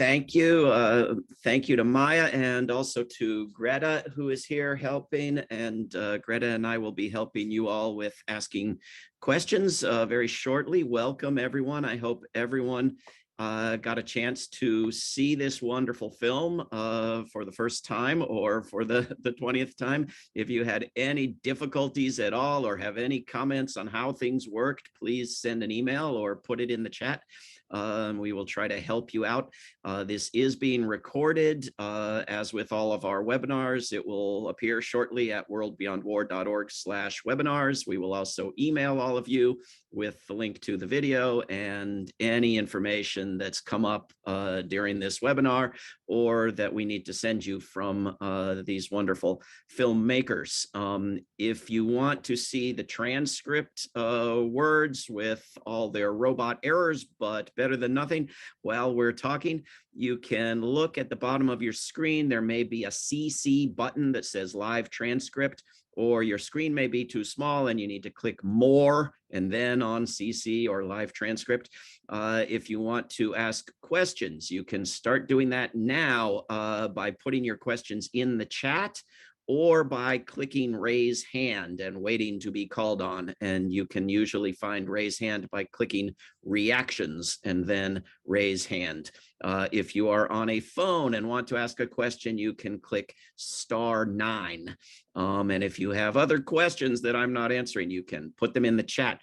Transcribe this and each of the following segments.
Thank you. Thank you to Maya and also to Greta, who is here helping. And Greta and I will be helping you all with asking questions very shortly. Welcome, everyone. I hope everyone got a chance to see this wonderful film for the first time or for the 20th time. If you had any difficulties at all or have any comments on how things worked, please send an email or put it in the chat. We will try to help you out. This is being recorded, as with all of our webinars. It will appear shortly at WorldBeyondWar.org/webinars. We will also email all of you with the link to the video and any information that's come up during this webinar or that we need to send you from these wonderful filmmakers. If you want to see the transcript words with all their robot errors, but better than nothing, while we're talking, you can look at the bottom of your screen. There may be a CC button that says live transcript, or your screen may be too small and you need to click more and then on CC or live transcript. If you want to ask questions, you can start doing that now by putting your questions in the chat or by clicking raise hand and waiting to be called on. And you can usually find raise hand by clicking reactions and then raise hand. If you are on a phone and want to ask a question, you can click *9. And if you have other questions that I'm not answering, you can put them in the chat.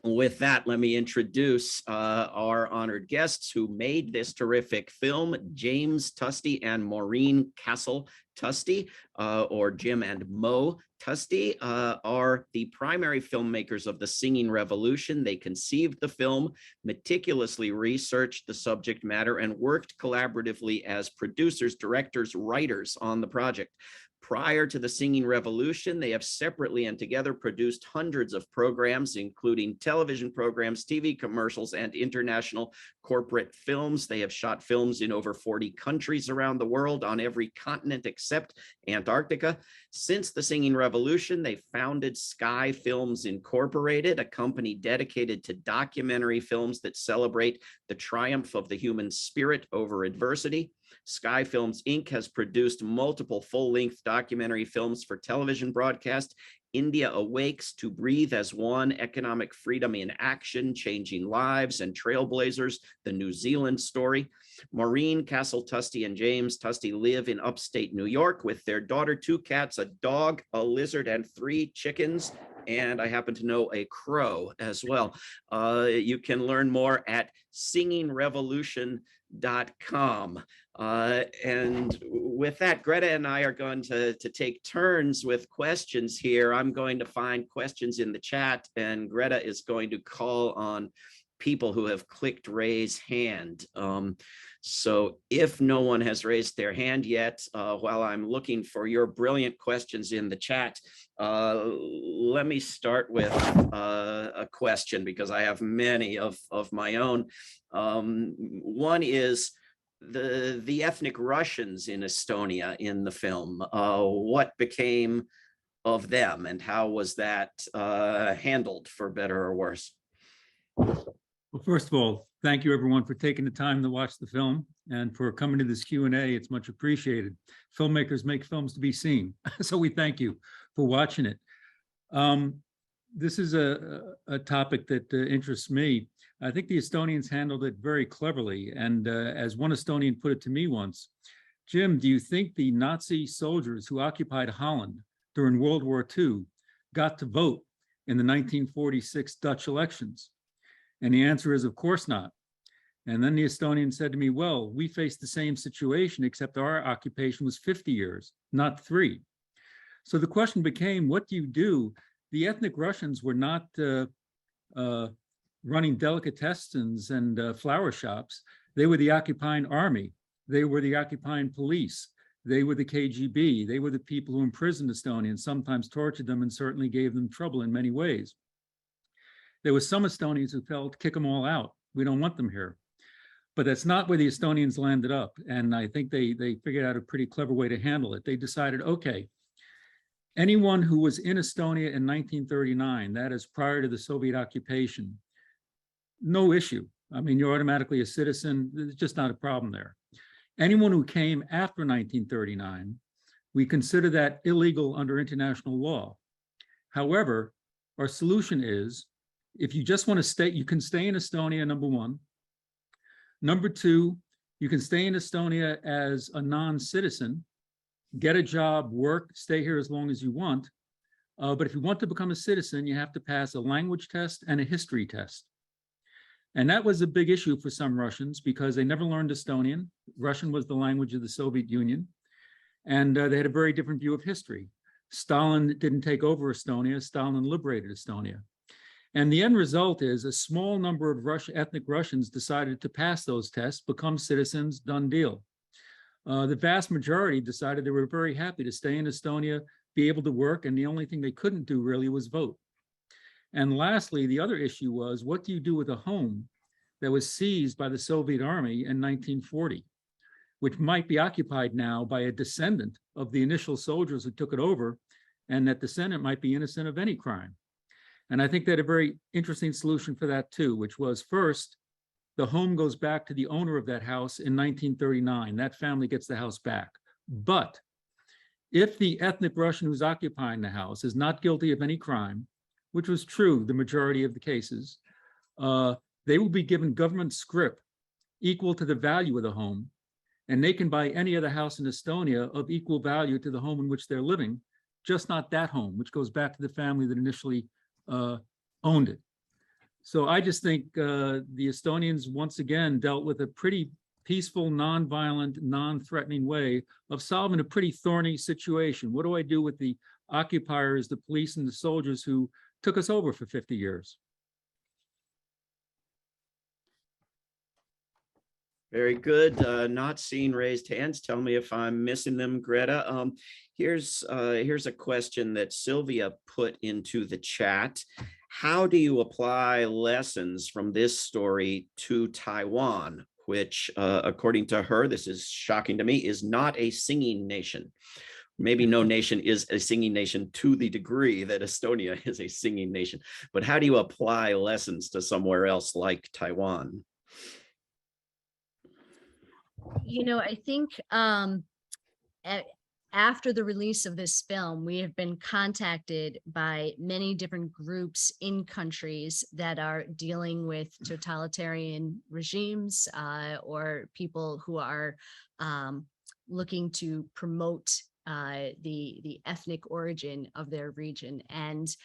With that, let me introduce our honored guests who made this terrific film. James Tusty and Maureen Castle Tusty, or Jim and Mo Tusty, are the primary filmmakers of The Singing Revolution. They conceived the film, meticulously researched the subject matter, and worked collaboratively as producers, directors, writers on the project. Prior to The Singing Revolution, they have separately and together produced hundreds of programs, including television programs, TV commercials, and international corporate films. They have shot films in over 40 countries around the world, on every continent except Antarctica. Since The Singing Revolution, they founded Sky Films Incorporated, a company dedicated to documentary films that celebrate the triumph of the human spirit over adversity. Sky Films Inc. has produced multiple full-length documentary films for television broadcast: India Awakes, To Breathe as One, Economic Freedom in Action, Changing Lives, and Trailblazers, the New Zealand Story. Maureen Castle Tusty and James Tusty live in upstate New York with their daughter, 2 cats, a dog, a lizard, and 3 chickens. And I happen to know a crow as well. You can learn more at singingrevolution.com. And with that, Greta and I are going to take turns with questions here. I'm going to find questions in the chat, and Greta is going to call on people who have clicked raise hand. So if no one has raised their hand yet, while I'm looking for your brilliant questions in the chat, let me start with a question, because I have many of my own. One is the ethnic Russians in Estonia in the film. What became of them, and how was that handled, for better or worse? Well, first of all, thank you everyone for taking the time to watch the film and for coming to this Q&A. It's much appreciated. Filmmakers make films to be seen, so we thank you for watching it. This is a topic that interests me. I think the Estonians handled it very cleverly, and as one Estonian put it to me once, Jim, do you think the Nazi soldiers who occupied Holland during World War II got to vote in the 1946 Dutch elections? And the answer is, of course not. And then the Estonian said to me, well, we faced the same situation, except our occupation was 50 years, not 3. So the question became, what do you do? The ethnic Russians were not running delicatessens and flower shops. They were the occupying army. They were the occupying police. They were the KGB. They were the people who imprisoned Estonians, sometimes tortured them, and certainly gave them trouble in many ways. There were some Estonians who felt, kick them all out. We don't want them here. But that's not where the Estonians landed up. And I think they figured out a pretty clever way to handle it. They decided, okay, anyone who was in Estonia in 1939, that is prior to the Soviet occupation, no issue. I mean, you're automatically a citizen. There's just not a problem there. Anyone who came after 1939, we consider that illegal under international law. However, our solution is, if you just want to stay, you can stay in Estonia, number one. Number two, you can stay in Estonia as a non-citizen, get a job, work, stay here as long as you want. But if you want to become a citizen, you have to pass a language test and a history test. And that was a big issue for some Russians because they never learned Estonian. Russian was the language of the Soviet Union. And they had a very different view of history. Stalin didn't take over Estonia, Stalin liberated Estonia. And the end result is a small number of ethnic Russians decided to pass those tests, become citizens, done deal. The vast majority decided they were very happy to stay in Estonia, be able to work, and the only thing they couldn't do really was vote. And lastly, the other issue was, what do you do with a home that was seized by the Soviet army in 1940, which might be occupied now by a descendant of the initial soldiers who took it over, and that descendant might be innocent of any crime. And I think they had a very interesting solution for that too, which was, first, the home goes back to the owner of that house in 1939. That family gets the house back. But if the ethnic Russian who's occupying the house is not guilty of any crime, which was true the majority of the cases, they will be given government scrip equal to the value of the home, and they can buy any other house in Estonia of equal value to the home in which they're living, just not that home, which goes back to the family that initially owned it. So I just think the Estonians once again dealt with a pretty peaceful, non-violent, non-threatening way of solving a pretty thorny situation. What do I do with the occupiers, the police, and the soldiers who took us over for 50 years? Very good. Not seeing raised hands. Tell me if I'm missing them, Greta. Here's a question that Sylvia put into the chat. How do you apply lessons from this story to Taiwan, which, according to her, this is shocking to me, is not a singing nation? Maybe no nation is a singing nation to the degree that Estonia is a singing nation. But how do you apply lessons to somewhere else like Taiwan? You know, I think after the release of this film, we have been contacted by many different groups in countries that are dealing with totalitarian regimes or people who are looking to promote the ethnic origin of their region. And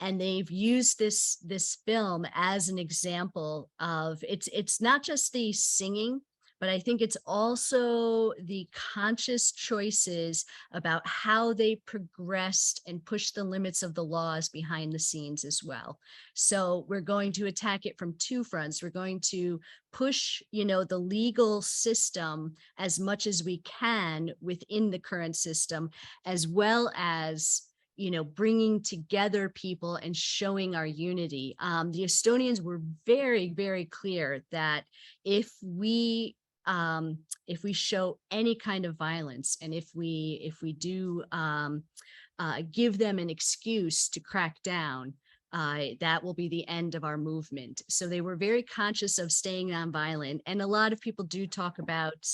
they've used this film as an example of it's not just the singing, but I think it's also the conscious choices about how they progressed and pushed the limits of the laws behind the scenes as well. So we're going to attack it from two fronts. We're going to push, the legal system as much as we can within the current system, as well as bringing together people and showing our unity. The Estonians were very, very clear that if we show any kind of violence, and if we do give them an excuse to crack down, that will be the end of our movement. So they were very conscious of staying nonviolent. And a lot of people do talk about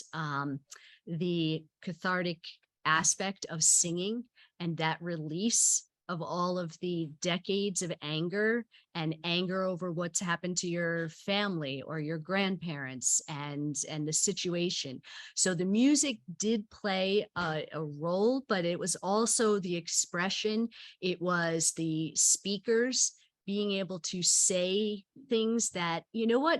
the cathartic aspect of singing and that release of all of the decades of anger and anger over what's happened to your family or your grandparents and the situation. So the music did play a role, but it was also the expression. It was the speakers being able to say things that,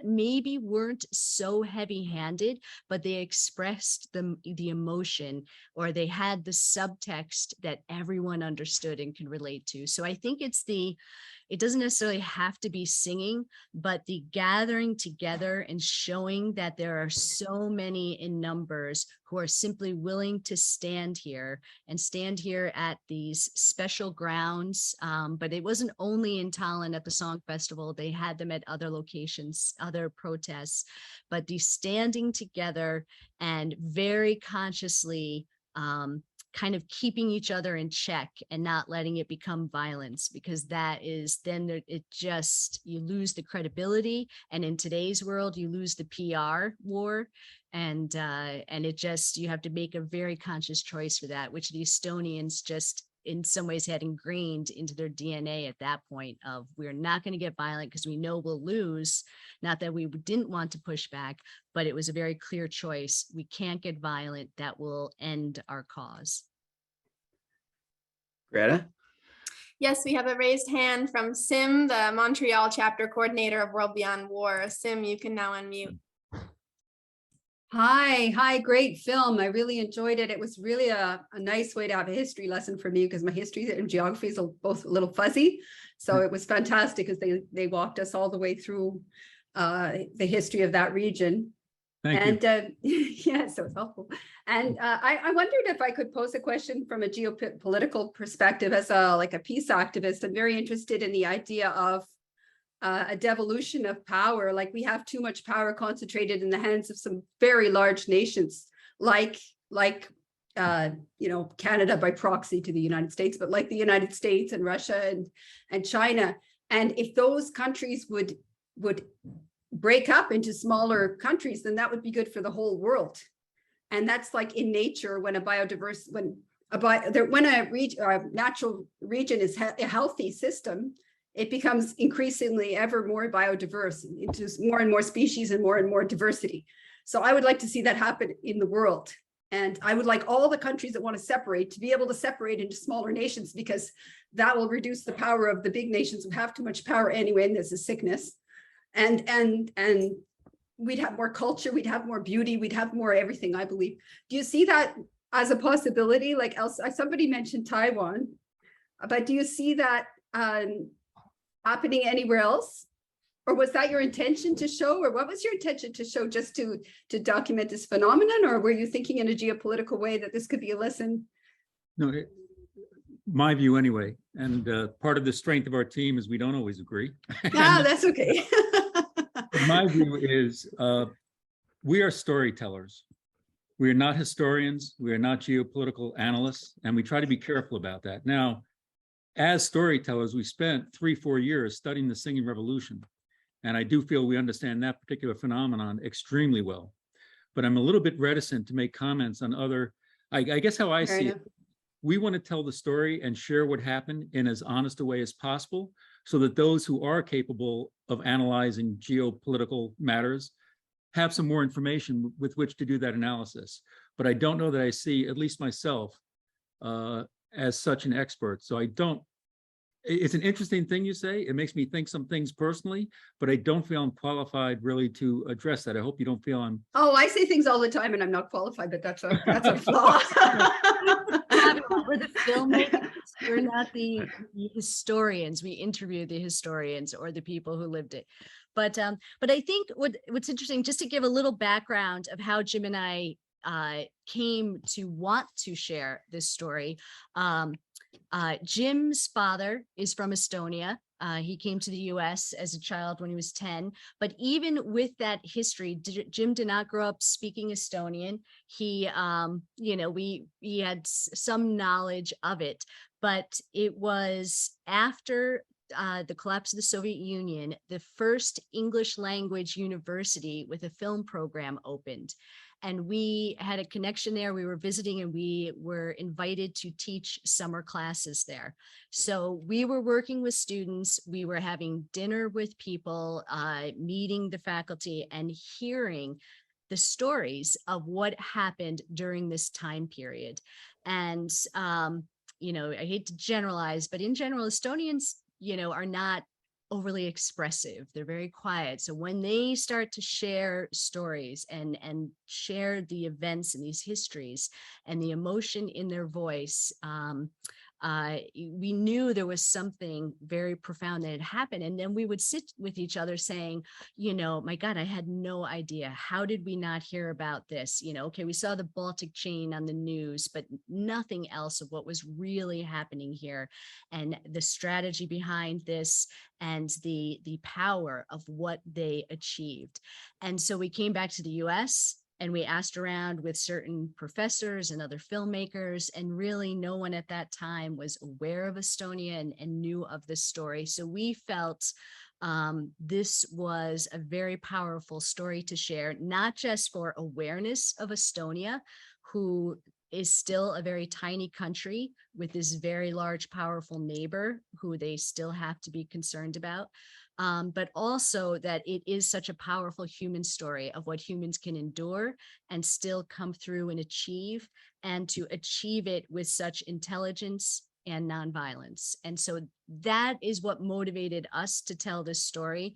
maybe weren't so heavy-handed, but they expressed the emotion, or they had the subtext that everyone understood and can relate to. So I think it doesn't necessarily have to be singing, but the gathering together and showing that there are so many in numbers who are simply willing to stand here at these special grounds. But it wasn't only in Tallinn at the Song Festival. They had them at other locations, other protests, but the standing together and very consciously kind of keeping each other in check and not letting it become violence, because that is then it just, you lose the credibility. And in today's world, you lose the PR war. And it just, you have to make a very conscious choice for that, which the Estonians just in some ways had ingrained into their DNA at that point of, we're not going to get violent because we know we'll lose. Not that we didn't want to push back, but it was a very clear choice. We can't get violent. That will end our cause. Greta? Yes, we have a raised hand from Sim, the Montreal chapter coordinator of World Beyond War. Sim, you can now unmute. Hi, great film. I really enjoyed it. It was really a nice way to have a history lesson for me, because my history and geography is both a little fuzzy. So it was fantastic because they walked us all the way through the history of that region. Thank you. Yeah, so it's helpful. And I wondered if I could pose a question from a geopolitical perspective as a peace activist. I'm very interested in the idea of a devolution of power. Like, we have too much power concentrated in the hands of some very large nations, like Canada by proxy to the United States, but like the United States and Russia and China. And if those countries would break up into smaller countries, then that would be good for the whole world. And that's like in nature, when a natural region is a healthy system, it becomes increasingly ever more biodiverse, into more and more species and more diversity. So I would like to see that happen in the world. And I would like all the countries that want to separate to be able to separate into smaller nations, because that will reduce the power of the big nations who have too much power anyway, and there's a sickness. And we'd have more culture, we'd have more beauty, we'd have more everything, I believe. Do you see that as a possibility? Like, somebody mentioned Taiwan, but do you see that happening anywhere else? Or was that your intention to show, or what was your intention to show, just to document this phenomenon? Or were you thinking in a geopolitical way that this could be a lesson? No, my view anyway. And part of the strength of our team is we don't always agree. Yeah, that's okay. My view is we are storytellers. We are not historians. We are not geopolitical analysts. And we try to be careful about that. Now, as storytellers, we spent 3-4 years studying the Singing Revolution. And I do feel we understand that particular phenomenon extremely well. But I'm a little bit reticent to make comments on other, I guess how I see it. We want to tell the story and share what happened in as honest a way as possible, so that those who are capable of analyzing geopolitical matters have some more information with which to do that analysis. But I don't know that I see, at least myself, as such an expert. So I don't, it's an interesting thing you say. It makes me think some things personally, but I don't feel I'm qualified really to address that. I hope you don't feel I'm. Oh, I say things all the time and I'm not qualified, but that's a flaw. We're the filmmakers. We're not the historians. We interview the historians or the people who lived it. But I think what's interesting, just to give a little background of how Jim and I came to want to share this story. Jim's father is from Estonia. He came to the US as a child when he was 10. But even with that history, Jim did not grow up speaking Estonian. He, he had some knowledge of it, but it was after the collapse of the Soviet Union, the first English language university with a film program opened. And we had a connection there. We were visiting and we were invited to teach summer classes there. So we were working with students. We were having dinner with people, meeting the faculty and hearing the stories of what happened during this time period. And, I hate to generalize, but in general, Estonians, are not overly expressive. They're very quiet. So when they start to share stories and share the events and these histories and the emotion in their voice, we knew there was something very profound that had happened. And then we would sit with each other saying, my God, I had no idea. How did we not hear about this? Okay, we saw the Baltic chain on the news, but nothing else of what was really happening here and the strategy behind this and the power of what they achieved. And so we came back to the US And we asked around with certain professors and other filmmakers, and really no one at that time was aware of Estonia and knew of this story. So we felt this was a very powerful story to share, not just for awareness of Estonia, who is still a very tiny country with this very large, powerful neighbor who they still have to be concerned about, but also that it is such a powerful human story of what humans can endure and still come through and to achieve it with such intelligence and nonviolence. And so that is what motivated us to tell this story.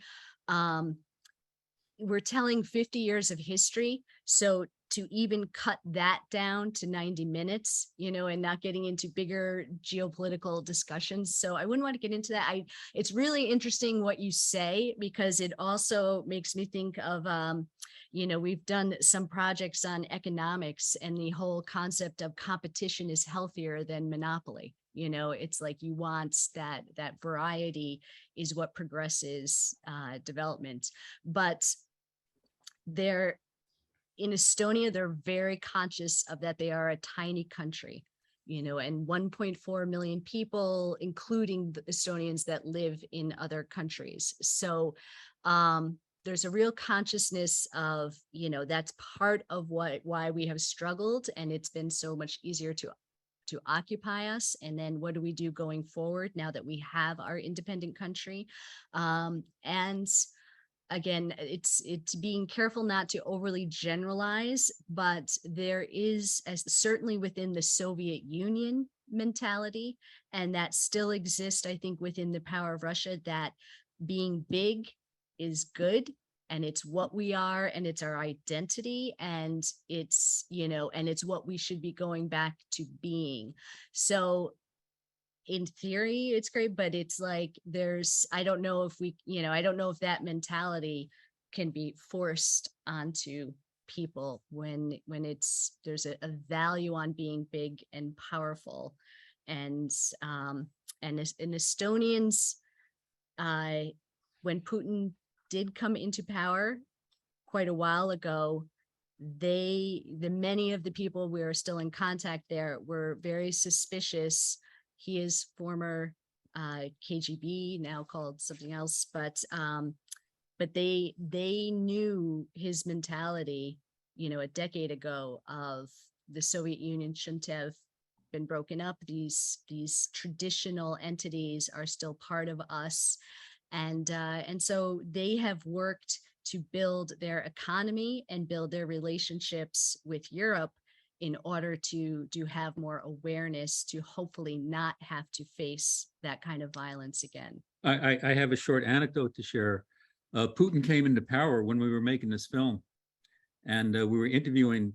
We're telling 50 years of history. So to even cut that down to 90 minutes, and not getting into bigger geopolitical discussions. So I wouldn't want to get into that. It's really interesting what you say, because it also makes me think of, we've done some projects on economics, and the whole concept of competition is healthier than monopoly. It's like you want that variety is what progresses development. But in Estonia, they're very conscious of that they are a tiny country, and 1.4 million people, including the Estonians that live in other countries. So there's a real consciousness of, that's part of why we have struggled, and it's been so much easier to occupy us. And then what do we do going forward now that we have our independent country? And again, it's being careful not to overly generalize, but there is, as certainly within the Soviet Union mentality, and that still exists, I think, within the power of Russia, that being big is good, and it's what we are, and it's our identity, and it's, and it's what we should be going back to being. So in theory, it's great, but it's like I don't know if that mentality can be forced onto people when there's a value on being big and powerful. And Estonians, when Putin did come into power quite a while ago, many of the people we are still in contact there were very suspicious. He is former KGB, now called something else, but they knew his mentality, a decade ago, of the Soviet Union shouldn't have been broken up. These traditional entities are still part of us, and so they have worked to build their economy and build their relationships with Europe in order to have more awareness, to hopefully not have to face that kind of violence again. I have a short anecdote to share. Putin came into power when we were making this film, and we were interviewing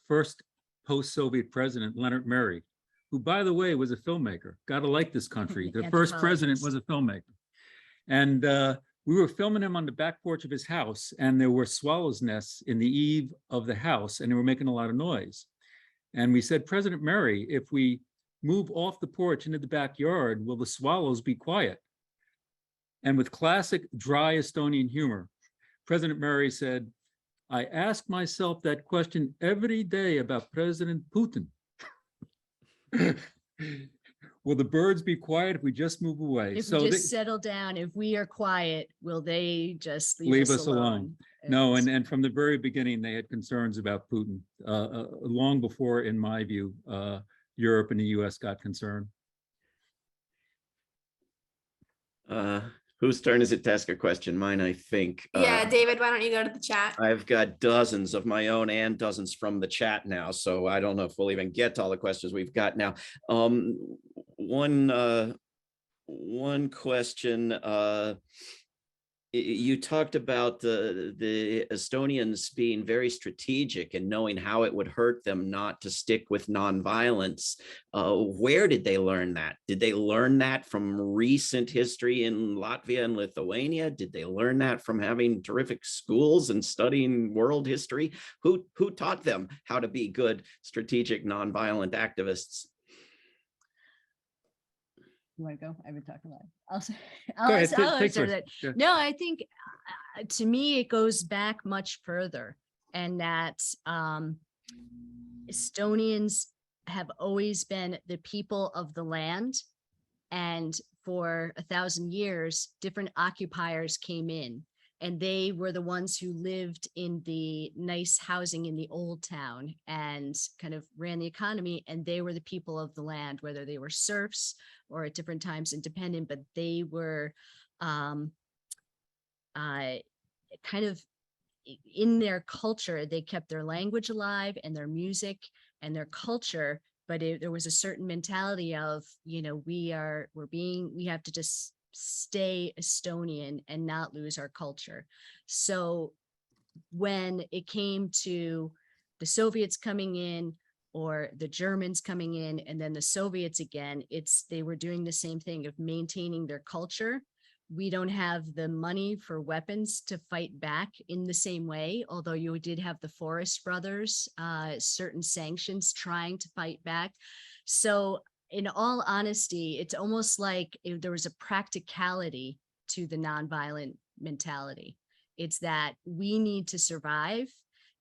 first post-Soviet president Leonard Murray, who, by the way, was a filmmaker. Gotta like this country. The first president was a filmmaker. And we were filming him on the back porch of his house, and there were swallows' nests in the eave of the house, and they were making a lot of noise. And we said, President Murray, if we move off the porch into the backyard, will the swallows be quiet? And with classic dry Estonian humor, President Murray said, I ask myself that question every day about President Putin. Will the birds be quiet if we just move away? If we just settle down, if we are quiet, will they just leave us alone? No, and from the very beginning, they had concerns about Putin. Long before, in my view, Europe and the US got concerned. Whose turn is it to ask a question? Mine, I think. Yeah, David, why don't you go to the chat? I've got dozens of my own and dozens from the chat now, so I don't know if we'll even get to all the questions we've got now. One question. You talked about the Estonians being very strategic and knowing how it would hurt them not to stick with nonviolence. Where did they learn that? Did they learn that from recent history in Latvia and Lithuania? Did they learn that from having terrific schools and studying world history? Who taught them how to be good strategic nonviolent activists? You want to go? I've been talking a lot. I'll answer that. Sure. No, I think to me, it goes back much further. and that Estonians have always been the people of the land. And for 1,000 years, different occupiers came in, and they were the ones who lived in the nice housing in the old town and kind of ran the economy. And they were the people of the land, whether they were serfs or at different times independent, but they were kind of in their culture. They kept their language alive and their music and their culture, but there was a certain mentality of, you know, we have to just stay Estonian and not lose our culture. So when it came to the Soviets coming in or the Germans coming in and then the Soviets again, they were doing the same thing of maintaining their culture. We don't have the money for weapons to fight back in the same way, although you did have the Forest Brothers, certain sanctions trying to fight back. So in all honesty, it's almost like there was a practicality to the nonviolent mentality. It's that we need to survive.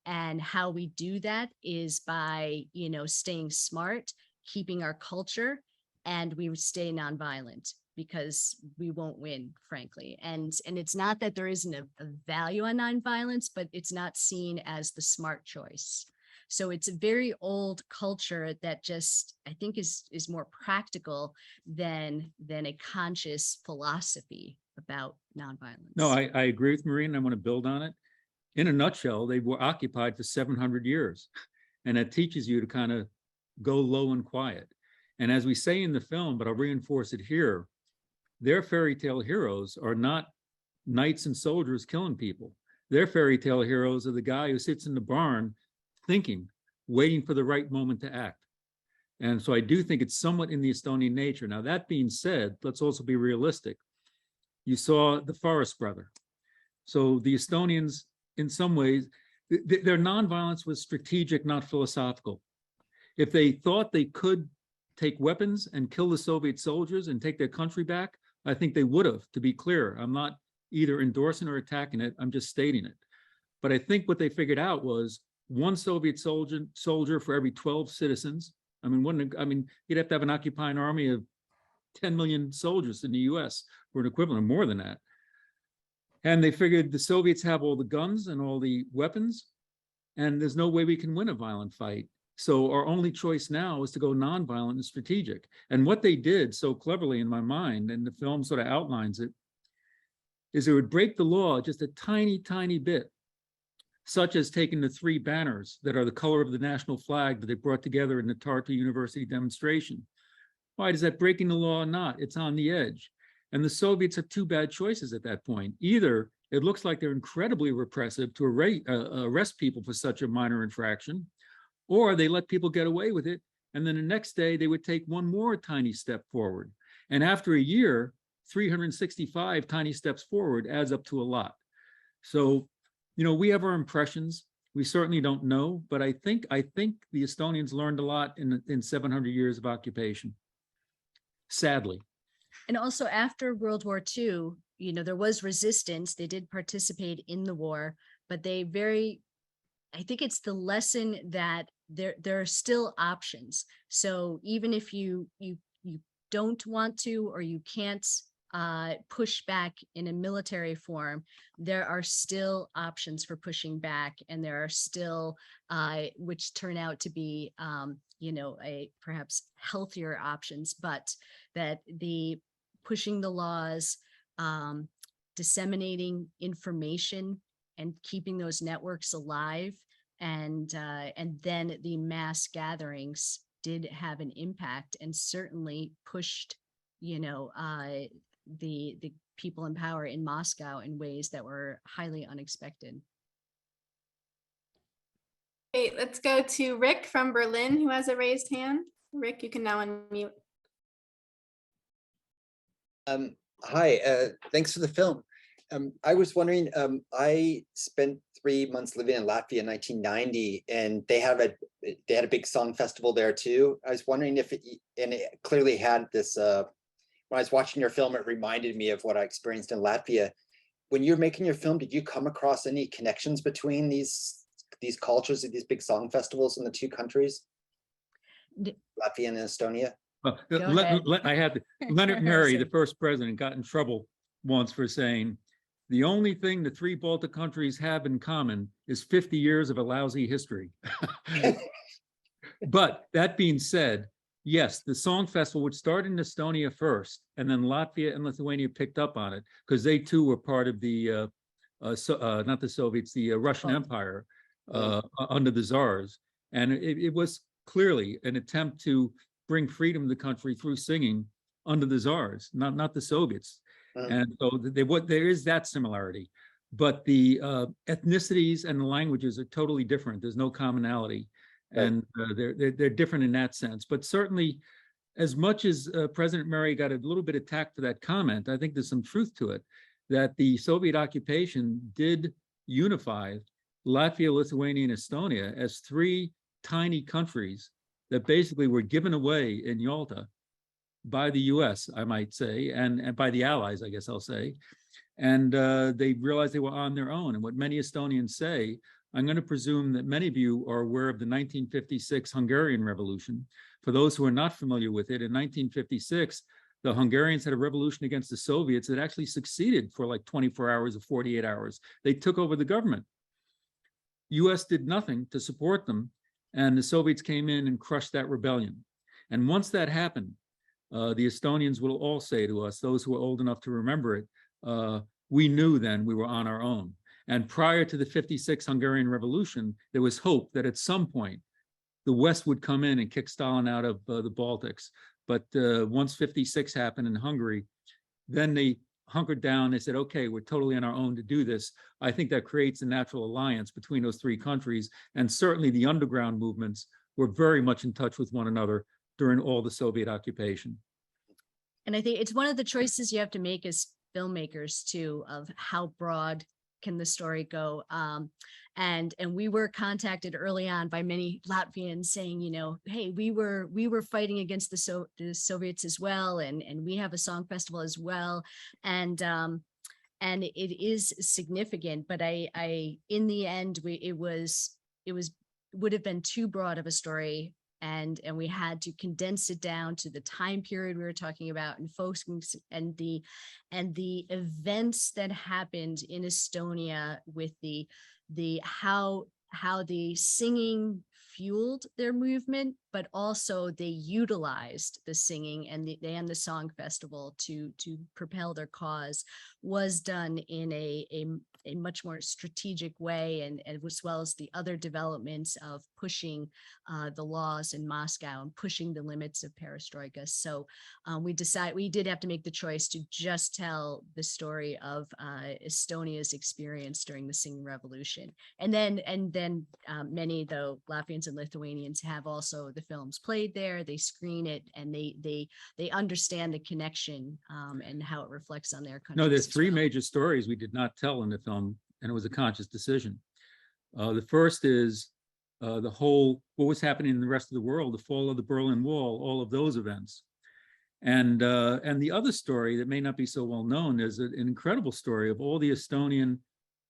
And how we do that is by, you know, staying smart, keeping our culture, and we stay nonviolent, because we won't win, frankly. And it's not that there isn't a value on nonviolence, but it's not seen as the smart choice. So it's a very old culture that just, I think, is more practical than a conscious philosophy about nonviolence. No, I agree with Maureen. I want to build on it. In a nutshell, they were occupied for 700 years. And that teaches you to kind of go low and quiet. And as we say in the film, but I'll reinforce it here, their fairy tale heroes are not knights and soldiers killing people. Their fairy tale heroes are the guy who sits in the barn thinking, waiting for the right moment to act. And so I do think it's somewhat in the Estonian nature. Now, that being said, let's also be realistic. You saw the Forest Brother. So the Estonians, in some ways, their nonviolence was strategic, not philosophical. If they thought they could take weapons and kill the Soviet soldiers and take their country back, I think they would have, to be clear. I'm not either endorsing or attacking it. I'm just stating it. But I think what they figured out was one Soviet soldier for every 12 citizens. I mean, you'd have to have an occupying army of 10 million soldiers in the US or an equivalent, more than that. And they figured the Soviets have all the guns and all the weapons, and there's no way we can win a violent fight. So our only choice now is to go nonviolent and strategic. And what they did so cleverly, in my mind, and the film sort of outlines it, is they would break the law just a tiny, tiny bit, such as taking the 3 banners that are the color of the national flag that they brought together in the Tartu University demonstration. Why is that breaking the law or not? It's on the edge. And the Soviets have 2 bad choices at that point. Either it looks like they're incredibly repressive to arrest people for such a minor infraction, or they let people get away with it, and then the next day they would take one more tiny step forward. And after a year, 365 tiny steps forward adds up to a lot. So, you know, we have our impressions. We certainly don't know, but I think the Estonians learned a lot in 700 years of occupation, sadly. And also after World War II, you know, there was resistance. They did participate in the war, but I think it's the lesson that there are still options. So even if you don't want to, or you can't push back in a military form, there are still options for pushing back, and there are still which turn out to be you know, perhaps healthier options, but that the pushing the laws, disseminating information, and keeping those networks alive, and then the mass gatherings did have an impact, and certainly pushed, you know, the people in power in Moscow in ways that were highly unexpected. Great, let's go to Rick from Berlin, who has a raised hand. Rick, you can now unmute. Hi, thanks for the film. I was wondering, I spent 3 months living in Latvia in 1990, and they had a big song festival there too. I was wondering if it clearly had this, when I was watching your film, it reminded me of what I experienced in Latvia. When you were making your film, did you come across any connections between these these cultures at these big song festivals in the two countries, D- Latvia and Estonia? Go ahead. I had Leonard Murray, the first president, got in trouble once for saying, the only thing the three Baltic countries have in common is 50 years of a lousy history. But that being said, yes, the song festival would start in Estonia first, and then Latvia and Lithuania picked up on it because they too were part of the, not the Soviets, the Russian Empire under the Tsars. And it was clearly an attempt to bring freedom to the country through singing under the Tsars, not the Soviets. And so there is that similarity, but the ethnicities and the languages are totally different. There's no commonality, and they're different in that sense. But certainly, as much as President Murray got a little bit attacked for that comment, I think there's some truth to it, that the Soviet occupation did unify Latvia, Lithuania, and Estonia as three tiny countries that basically were given away in Yalta by the US, I might say, and by the Allies, I guess I'll say. And they realized they were on their own. And what many Estonians say, I'm going to presume that many of you are aware of the 1956 Hungarian Revolution. For those who are not familiar with it, in 1956, the Hungarians had a revolution against the Soviets that actually succeeded for like 24 hours or 48 hours. They took over the government. US did nothing to support them, and the Soviets came in and crushed that rebellion. And once that happened, the Estonians will all say to us, those who are old enough to remember it, we knew then we were on our own. And prior to the 56 Hungarian Revolution, there was hope that at some point the West would come in and kick Stalin out of the Baltics. But once 56 happened in Hungary, then they hunkered down. They said, okay, we're totally on our own to do this. I think that creates a natural alliance between those three countries. And certainly the underground movements were very much in touch with one another during all the Soviet occupation. And I think it's one of the choices you have to make as filmmakers too, of how broad can the story go. And we were contacted early on by many Latvians saying, you know, hey, we were fighting against the Soviets as well, and we have a song festival as well, and it is significant. But I in the end, it would have been too broad of a story. And we had to condense it down to the time period we were talking about, and folks and the events that happened in Estonia with the how the singing fueled their movement, but also they utilized the singing and the song festival to propel their cause, was done in a much more strategic way, and as well as the other developments of pushing the laws in Moscow and pushing the limits of perestroika. So we did have to make the choice to just tell the story of Estonia's experience during the singing revolution, and then many, though, Latvians and Lithuanians have also the films played there. They screen it, and they understand the connection and how it reflects on their country. No, there's three major stories we did not tell in the film, and it was a conscious decision. The first is what was happening in the rest of the world, the fall of the Berlin Wall, all of those events. And the other story that may not be so well known is an incredible story of all the Estonian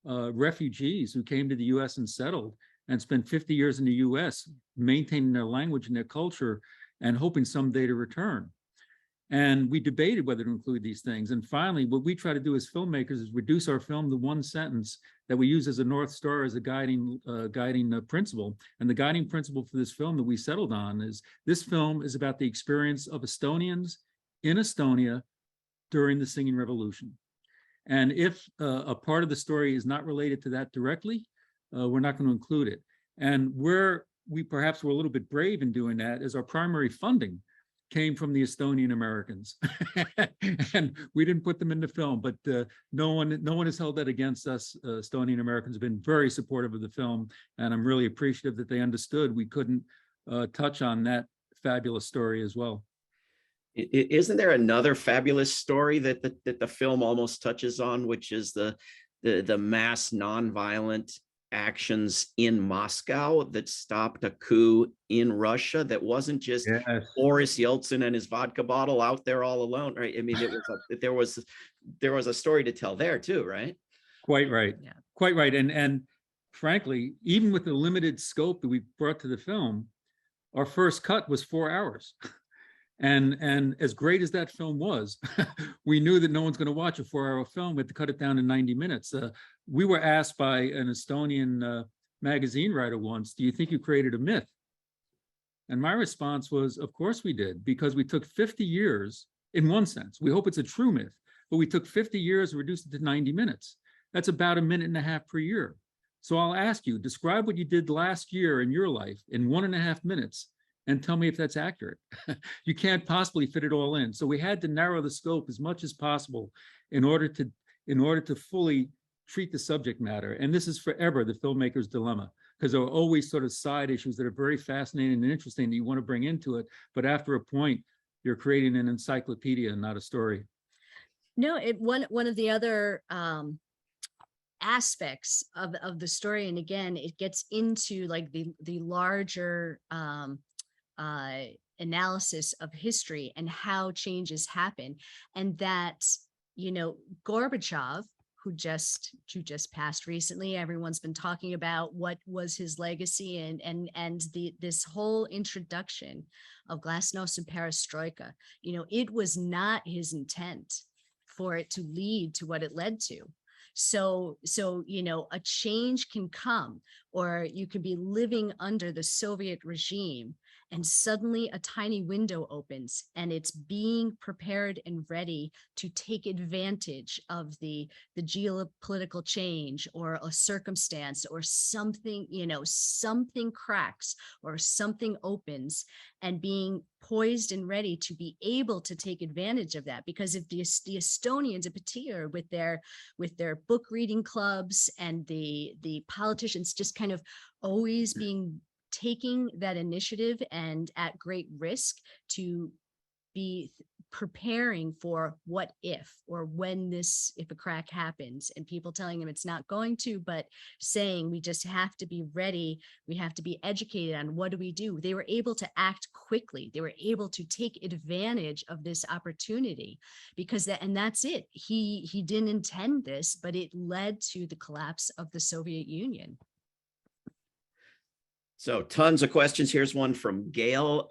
refugees who came to the US and settled and spent 50 years in the US, maintaining their language and their culture and hoping someday to return. And we debated whether to include these things. And finally, what we try to do as filmmakers is reduce our film to one sentence that we use as a North Star, as a guiding principle. And the guiding principle for this film that we settled on is, this film is about the experience of Estonians in Estonia during the singing revolution. And if a part of the story is not related to that directly, we're not going to include it. And where we perhaps were a little bit brave in doing that is our primary funding came from the Estonian Americans. And we didn't put them in the film, but no one has held that against us. Estonian Americans have been very supportive of the film, and I'm really appreciative that they understood we couldn't touch on that fabulous story as well. Isn't there another fabulous story that the film almost touches on, which is the mass nonviolent actions in Moscow that stopped a coup in Russia that wasn't just Boris Yeltsin and his vodka bottle out there all alone, right? I mean, there was a story to tell there too, right? Quite right. Yeah. Quite right. And frankly, even with the limited scope that we brought to the film, our first cut was 4 hours. And as great as that film was, we knew that no one's going to watch a 4-hour film. We had to cut it down to 90 minutes. We were asked by an Estonian magazine writer once, do you think you created a myth? And my response was, of course we did, because we took 50 years, in one sense. We hope it's a true myth, but we took 50 years and reduced it to 90 minutes. That's about 1.5 minutes per year. So I'll ask you, describe what you did last year in your life in 1.5 minutes and tell me if that's accurate. You can't possibly fit it all in. So we had to narrow the scope as much as possible in order to fully treat the subject matter. And this is forever the filmmaker's dilemma, because there are always sort of side issues that are very fascinating and interesting that you want to bring into it. But after a point, you're creating an encyclopedia and not a story. No, one of the other aspects of the story, and again, it gets into like the larger analysis of history and how changes happen, and that, you know, Gorbachev, who just passed recently, everyone's been talking about what was his legacy, and this whole introduction of glasnost and perestroika, you know, it was not his intent for it to lead to what it led to. So, you know, a change can come, or you could be living under the Soviet regime, and suddenly a tiny window opens, and it's being prepared and ready to take advantage of the geopolitical change or a circumstance or something, you know, something cracks or something opens, and being poised and ready to be able to take advantage of that. Because if the Estonians in particular, with their book reading clubs and the politicians just kind of always taking that initiative and at great risk to be preparing for what if, or when if a crack happens, and people telling them it's not going to, but saying we just have to be ready, we have to be educated on what do we do. They were able to act quickly. They were able to take advantage of this opportunity, because that's it. He didn't intend this, but it led to the collapse of the Soviet Union. So tons of questions. Here's one from Gail.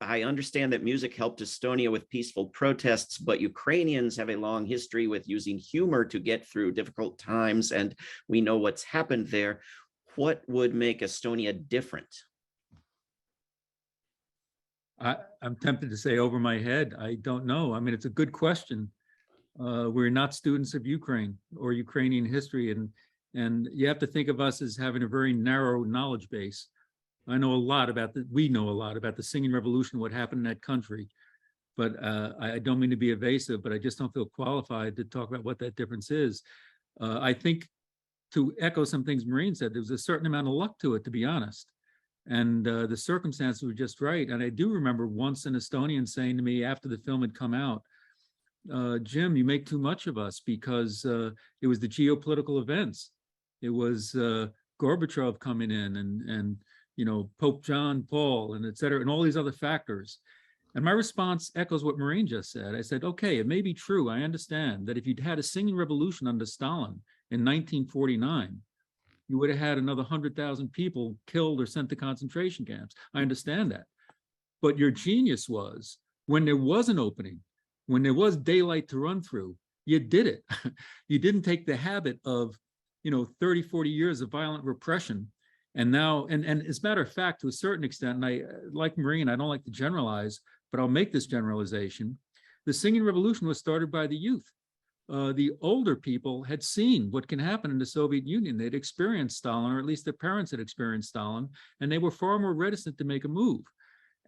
I understand that music helped Estonia with peaceful protests, but Ukrainians have a long history with using humor to get through difficult times, and we know what's happened there. What would make Estonia different? I'm tempted to say over my head. I don't know. I mean, it's a good question. We're not students of Ukraine or Ukrainian history, and you have to think of us as having a very narrow knowledge base. We know a lot about the Singing Revolution, what happened in that country. But I don't mean to be evasive, but I just don't feel qualified to talk about what that difference is. I think, to echo some things Maureen said, there was a certain amount of luck to it, to be honest. And the circumstances were just right. And I do remember once an Estonian saying to me after the film had come out, Jim, you make too much of us, because it was the geopolitical events. It was Gorbachev coming in, and you know, Pope John Paul, and et cetera, and all these other factors. And my response echoes what Maureen just said. I said, okay, it may be true. I understand that if you'd had a singing revolution under Stalin in 1949, you would have had another 100,000 people killed or sent to concentration camps. I understand that. But your genius was, when there was an opening, when there was daylight to run through, you did it. You didn't take the habit of, you know, 30, 40 years of violent repression. And now, and as a matter of fact, to a certain extent, and I, like Maureen, I don't like to generalize, but I'll make this generalization. The Singing Revolution was started by the youth. The older people had seen what can happen in the Soviet Union. They'd experienced Stalin, or at least their parents had experienced Stalin, and they were far more reticent to make a move.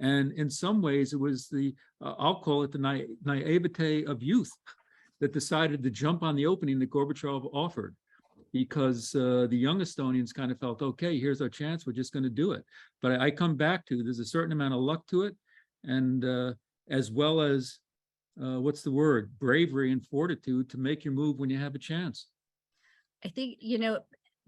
And in some ways, it was I'll call it the naivete of youth that decided to jump on the opening that Gorbachev offered. Because the young Estonians kind of felt, okay, here's our chance, we're just going to do it. But I come back to, there's a certain amount of luck to it, and as well as, what's the word, bravery and fortitude to make your move when you have a chance. I think, you know,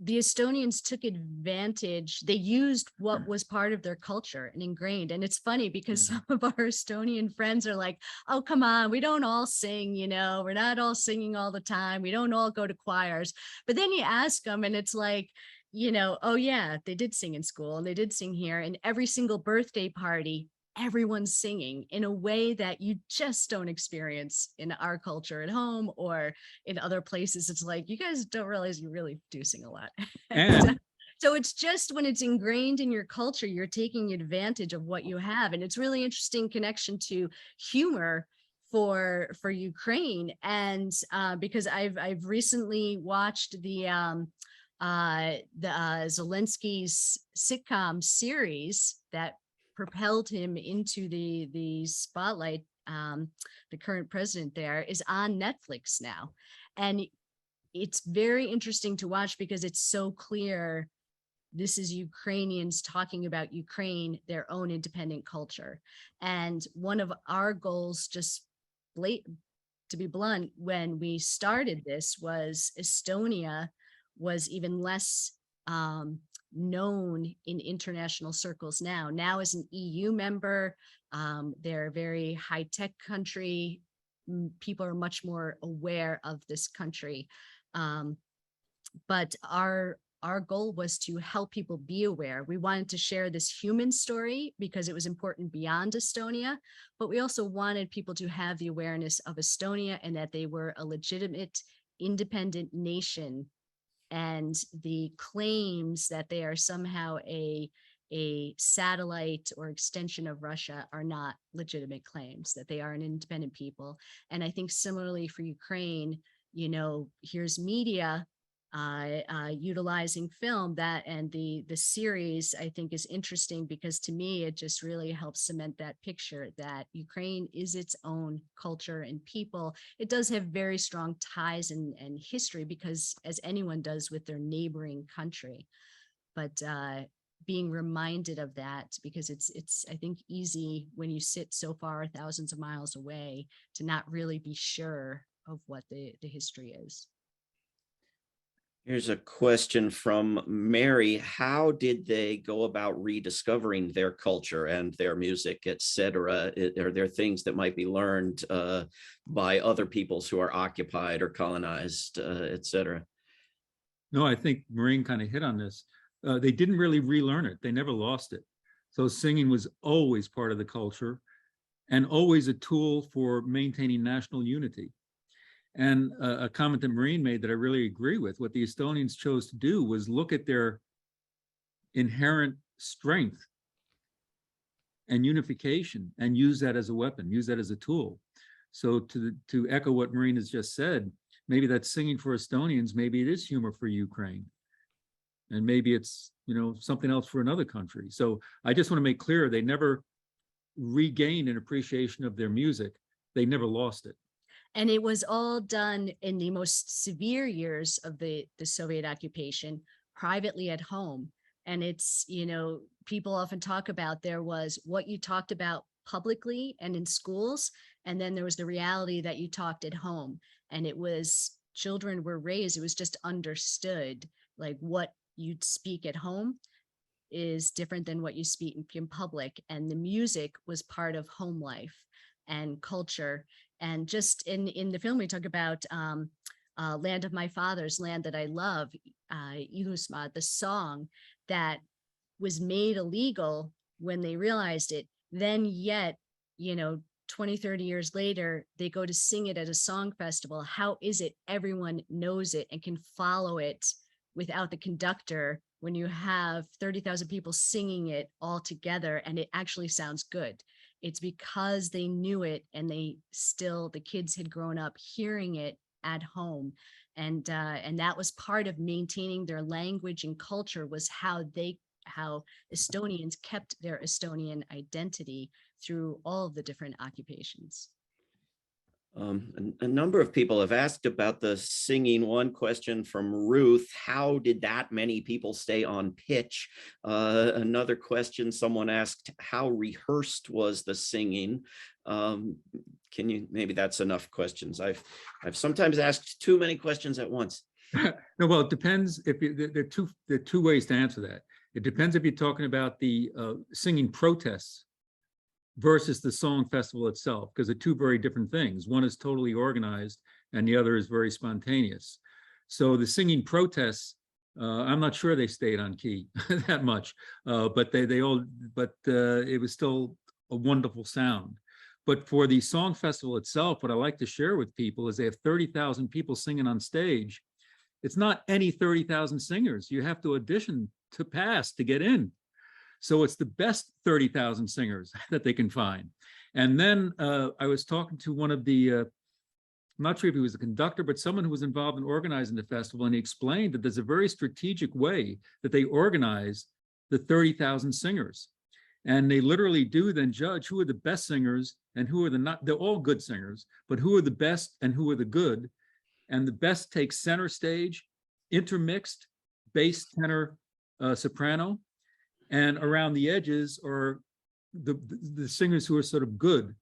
the Estonians took advantage. They used what was part of their culture and ingrained. And it's funny because some of our Estonian friends are like, oh, come on, we don't all sing, you know, we're not all singing all the time. We don't all go to choirs. But then you ask them and it's like, you know, oh yeah, they did sing in school and they did sing here, and every single birthday party, everyone's singing in a way that you just don't experience in our culture at home or in other places. It's like, you guys don't realize you really do sing a lot. And So it's just when it's ingrained in your culture, you're taking advantage of what you have. And it's really interesting connection to humor for Ukraine. And because I've recently watched the Zelensky's sitcom series that propelled him into the spotlight. The current president there is on Netflix now. And it's very interesting to watch because it's so clear this is Ukrainians talking about Ukraine, their own independent culture. And one of our goals, just to be blunt, when we started this was Estonia was even less known in international circles now. Now as an EU member, they're a very high-tech country. People are much more aware of this country. But our goal was to help people be aware. We wanted to share this human story because it was important beyond Estonia, but we also wanted people to have the awareness of Estonia and that they were a legitimate, independent nation. And the claims that they are somehow a satellite or extension of Russia are not legitimate claims, that they are an independent people. And I think similarly for Ukraine, you know, here's media utilizing film that, and the series I think is interesting because to me it just really helps cement that picture that Ukraine is its own culture and people. It does have very strong ties and history because as anyone does with their neighboring country, but being reminded of that because it's I think easy when you sit so far thousands of miles away to not really be sure of what the history is. Here's a question from Mary. How did they go about rediscovering their culture and their music, etc.? Are there things that might be learned by other peoples who are occupied or colonized, etc.? no, I think Maureen kind of hit on this. They didn't really relearn it. They never lost it. So singing was always part of the culture and always a tool for maintaining national unity. And a comment that Maureen made that I really agree with, what the Estonians chose to do was look at their inherent strength and unification and use that as a weapon, use that as a tool. So to echo what Maureen has just said, maybe that's singing for Estonians, maybe it is humor for Ukraine. And maybe it's, you know, something else for another country. So I just want to make clear, they never regained an appreciation of their music. They never lost it. And it was all done in the most severe years of the Soviet occupation, privately at home. And it's, you know, people often talk about there was what you talked about publicly and in schools, and then there was the reality that you talked at home. And it was, children were raised, it was just understood, like what you'd speak at home is different than what you speak in public. And the music was part of home life and culture. And just in the film, we talk about Land of My Fathers, Land That I Love, Ihusma, the song that was made illegal when they realized it. Then yet, you know, 20, 30 years later, they go to sing it at a song festival. How is it everyone knows it and can follow it without the conductor when you have 30,000 people singing it all together and it actually sounds good? It's because they knew it and the kids had grown up hearing it at home. And that was part of maintaining their language and culture, was how Estonians kept their Estonian identity through all of the different occupations. A number of people have asked about the singing. One question from Ruth: how did that many people stay on pitch? Another question, someone asked, how rehearsed was the singing? Can you, maybe that's enough questions. I've sometimes asked too many questions at once. No, well, it depends. If there are two ways to answer that. It depends if you're talking about the singing protests versus the song festival itself, because they're two very different things. One is totally organized and the other is very spontaneous. So the singing protests, I'm not sure they stayed on key that much, but it was still a wonderful sound. But for the song festival itself, what I like to share with people is they have 30,000 people singing on stage. It's not any 30,000 singers. You have to audition to pass to get in. So it's the best 30,000 singers that they can find. And then I was talking to one of the, I'm not sure if he was a conductor, but someone who was involved in organizing the festival, and he explained that there's a very strategic way that they organize the 30,000 singers. And they literally do then judge who are the best singers and who are the not, they're all good singers, but who are the best and who are the good. And the best takes center stage, intermixed, bass, tenor, soprano, and around the edges are the singers who are sort of good,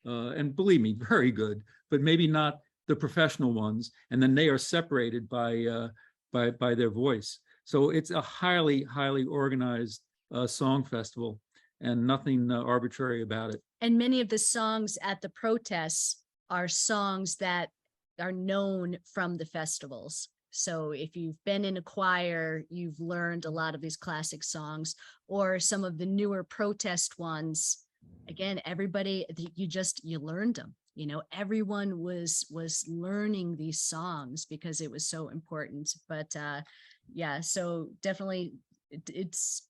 and believe me, very good, but maybe not the professional ones. And then they are separated by their voice. So it's a highly, highly organized song festival, and nothing arbitrary about it. And many of the songs at the protests are songs that are known from the festivals. So if you've been in a choir, you've learned a lot of these classic songs, or some of the newer protest ones. Again, everybody, you learned them. You know, everyone was learning these songs because it was so important. But yeah, so definitely it's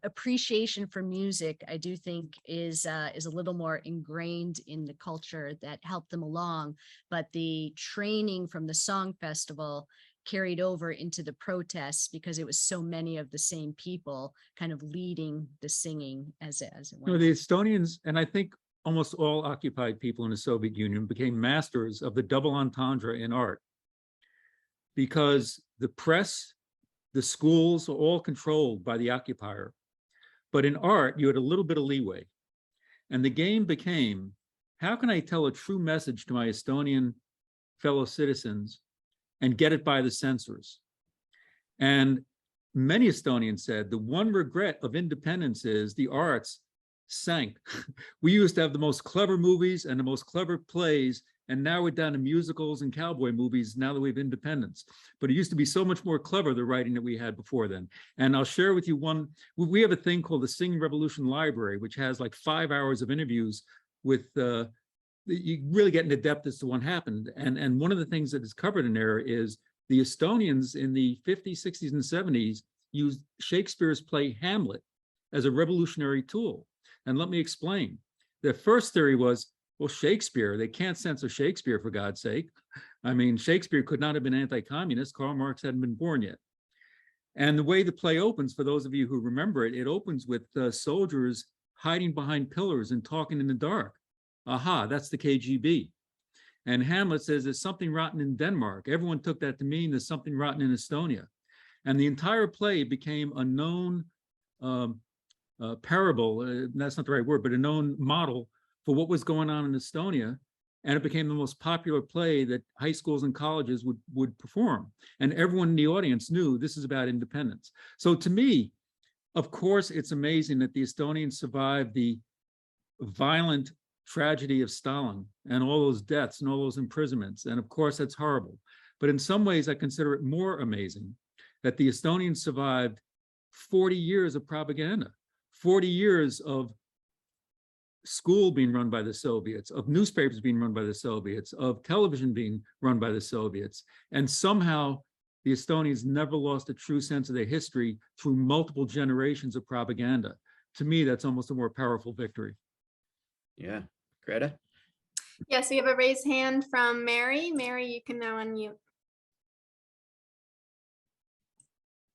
appreciation for music, I do think is a little more ingrained in the culture that helped them along, but the training from the song festival carried over into the protests because it was so many of the same people kind of leading the singing as it went. No, the Estonians, and I think almost all occupied people in the Soviet Union, became masters of the double entendre in art, because the press, the schools are all controlled by the occupier. But in art, you had a little bit of leeway. And the game became, how can I tell a true message to my Estonian fellow citizens and get it by the censors? And many Estonians said the one regret of independence is the arts sank. We used to have the most clever movies and the most clever plays, and now we're down to musicals and cowboy movies now that we have independence. But it used to be so much more clever, the writing that we had before then. And I'll share with you one, we have a thing called the Singing Revolution Library, which has like 5 hours of interviews with, you really get into depth as to what happened. And one of the things that is covered in there is the Estonians in the 50s, 60s, and 70s used Shakespeare's play Hamlet as a revolutionary tool. And let me explain. The first theory was, well, Shakespeare, they can't censor Shakespeare, for God's sake. I mean, Shakespeare could not have been anti-communist. Karl Marx hadn't been born yet. And the way the play opens, for those of you who remember it, it opens with soldiers hiding behind pillars and talking in the dark. Aha, that's the KGB. And Hamlet says there's something rotten in Denmark. Everyone took that to mean there's something rotten in Estonia. And the entire play became a known parable, that's not the right word, but a known model for what was going on in Estonia. And it became the most popular play that high schools and colleges would perform. And everyone in the audience knew this is about independence. So to me, of course, it's amazing that the Estonians survived the violent tragedy of Stalin and all those deaths and all those imprisonments. And of course, that's horrible. But in some ways, I consider it more amazing that the Estonians survived 40 years of propaganda, 40 years of school being run by the Soviets, of newspapers being run by the Soviets, of television being run by the Soviets. And somehow the Estonians never lost a true sense of their history through multiple generations of propaganda. To me, that's almost a more powerful victory. Yeah. Greta? Yes, we have a raised hand from Mary. Mary, you can now unmute.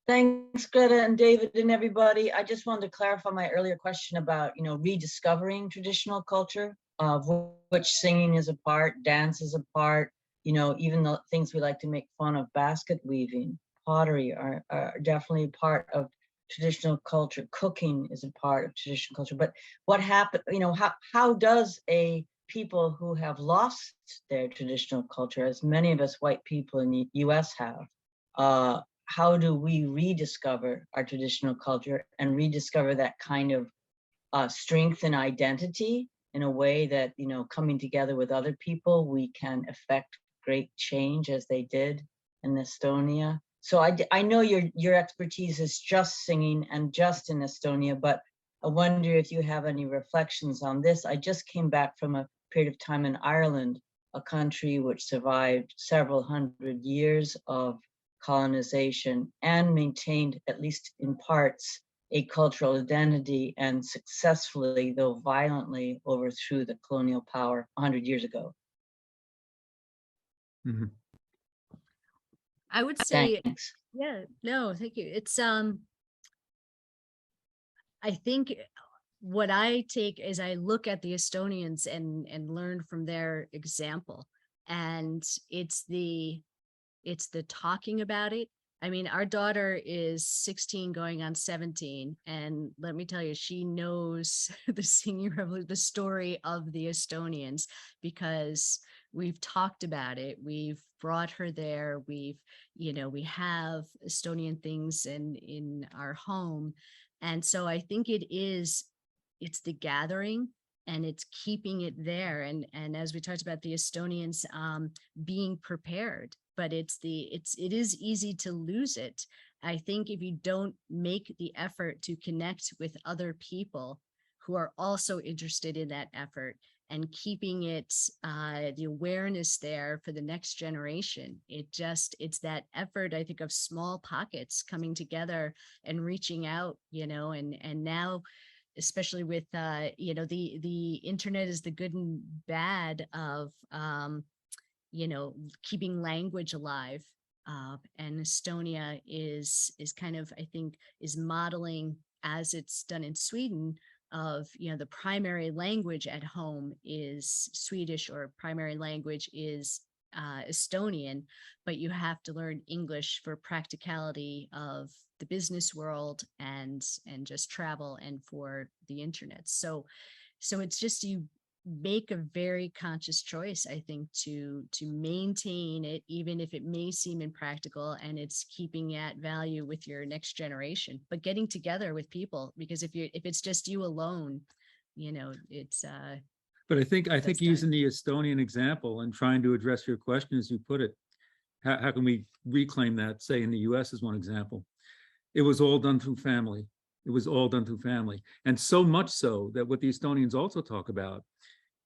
Thanks, Greta and David and everybody. I just wanted to clarify my earlier question about, rediscovering traditional culture, of which singing is a part, dance is a part, even the things we like to make fun of, basket weaving, pottery are definitely a part of traditional culture. Cooking is a part of traditional culture. But what happened, how does a people who have lost their traditional culture, as many of us white people in the US have, how do we rediscover our traditional culture and rediscover that kind of strength and identity in a way that, coming together with other people, we can affect great change as they did in Estonia? So I know your expertise is just singing and just in Estonia, but I wonder if you have any reflections on this. I just came back from a period of time in Ireland, a country which survived several hundred years of colonization and maintained, at least in parts, a cultural identity, and successfully, though violently, overthrew the colonial power 100 years ago. Mhm. I would say, Thanks. yeah, no, thank you. It's, I think what I take is I look at the Estonians and learn from their example. And it's the talking about it. I mean, our daughter is 16 going on 17. And let me tell you, she knows the singing revolution, the story of the Estonians, because we've talked about it. We've brought her there. We have Estonian things in our home. And so I think it's the gathering and it's keeping it there. And as we talked about the Estonians, being prepared, but it is easy to lose it. I think if you don't make the effort to connect with other people who are also interested in that effort and keeping it, the awareness there for the next generation, it's that effort, I think, of small pockets coming together and reaching out, and now, especially with, the internet is the good and bad of, keeping language alive. And Estonia is kind of, I think, is modeling, as it's done in Sweden, of, the primary language at home is Swedish, or primary language is Estonian, but you have to learn English for practicality of the business world and just travel and for the internet. So it's just, you make a very conscious choice, I think, to maintain it, even if it may seem impractical, and it's keeping at value with your next generation, but getting together with people, because if it's just you alone, it's But I think that's using done. the Estonian example and trying to address your question as you put it, how can we reclaim that, say, in the US as one example? It was all done through family. It was all done through family. And so much so that what the Estonians also talk about